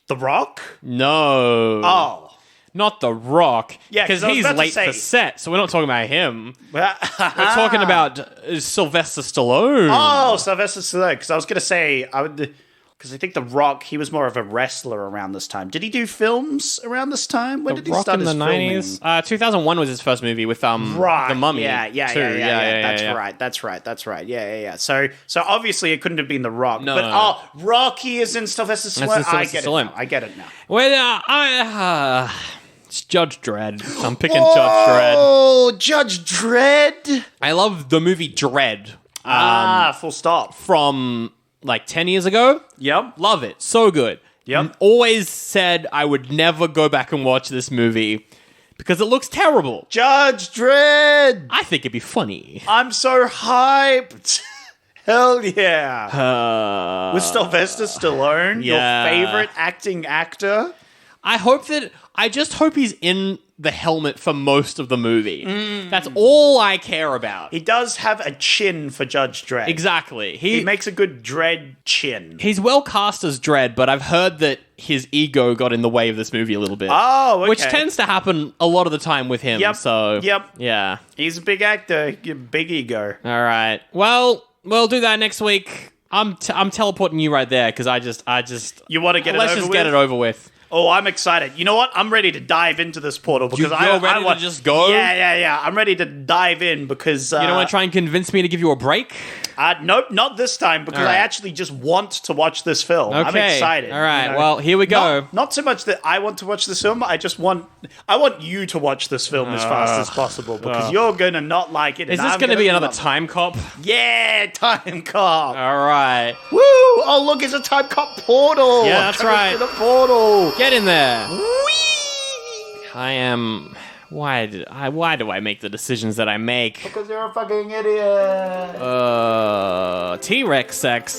The Rock? No. Oh. Not The Rock. Yeah, 'cause because I was he's about to late say- for set, so we're not talking about him. We're We're talking about Sylvester Stallone. Oh, Sylvester Stallone. Because I was going to say, Because I think The Rock, he was more of a wrestler around this time. Did he do films around this time? When did he Rock start in his the filming? 90s. 2001 was his first movie with Right. the Mummy. Yeah. That's right. Yeah. So obviously it couldn't have been The Rock. No, but no. Rocky is in Sylvester Stallone. That's in I Sylvester get it Stallone. now. I get it now. Well, it's Judge Dredd. I'm picking Judge Dredd. Oh, Judge Dredd. I love the movie Dredd. Full stop. From like 10 years ago. Yep. Love it. So good. Yep. Always said I would never go back and watch this movie because it looks terrible. Judge Dredd. I think it'd be funny. I'm so hyped. Hell yeah. With Sylvester Stallone, Yeah. your favorite acting actor. I just hope he's in the helmet for most of the movie. That's all I care about. He does have a chin for Judge Dredd. Exactly. He makes a good Dredd chin. He's well cast as Dredd, but I've heard that his ego got in the way of this movie a little bit. Oh, okay. Which tends to happen a lot of the time with him. Yep. So, Yep. yeah. He's a big actor. Big ego. All right. Well, we'll do that next week. I'm teleporting you right there because I just. You want to get it over Let's just with? get it over with. Oh, I'm excited. You know what? I'm ready to dive into this portal because You're ready to just go? Yeah. I'm ready to dive in because You don't want to try and convince me to give you a break? Nope, not this time because All right. I actually just want to watch this film. I'm Okay. excited. All right. Well, here we go. Not so much that I want to watch this film. I want you to watch this film as fast as possible because you're going to not like it. Is and this I'm going to gonna be another love it. time cop? Yeah, time cop. All right. Woo! Oh, look, it's a time cop portal. Yeah, that's Coming right. through the portal. Get in there. Whee! I am. Why do I make the decisions that I make? Because you're a fucking idiot. T-Rex sex.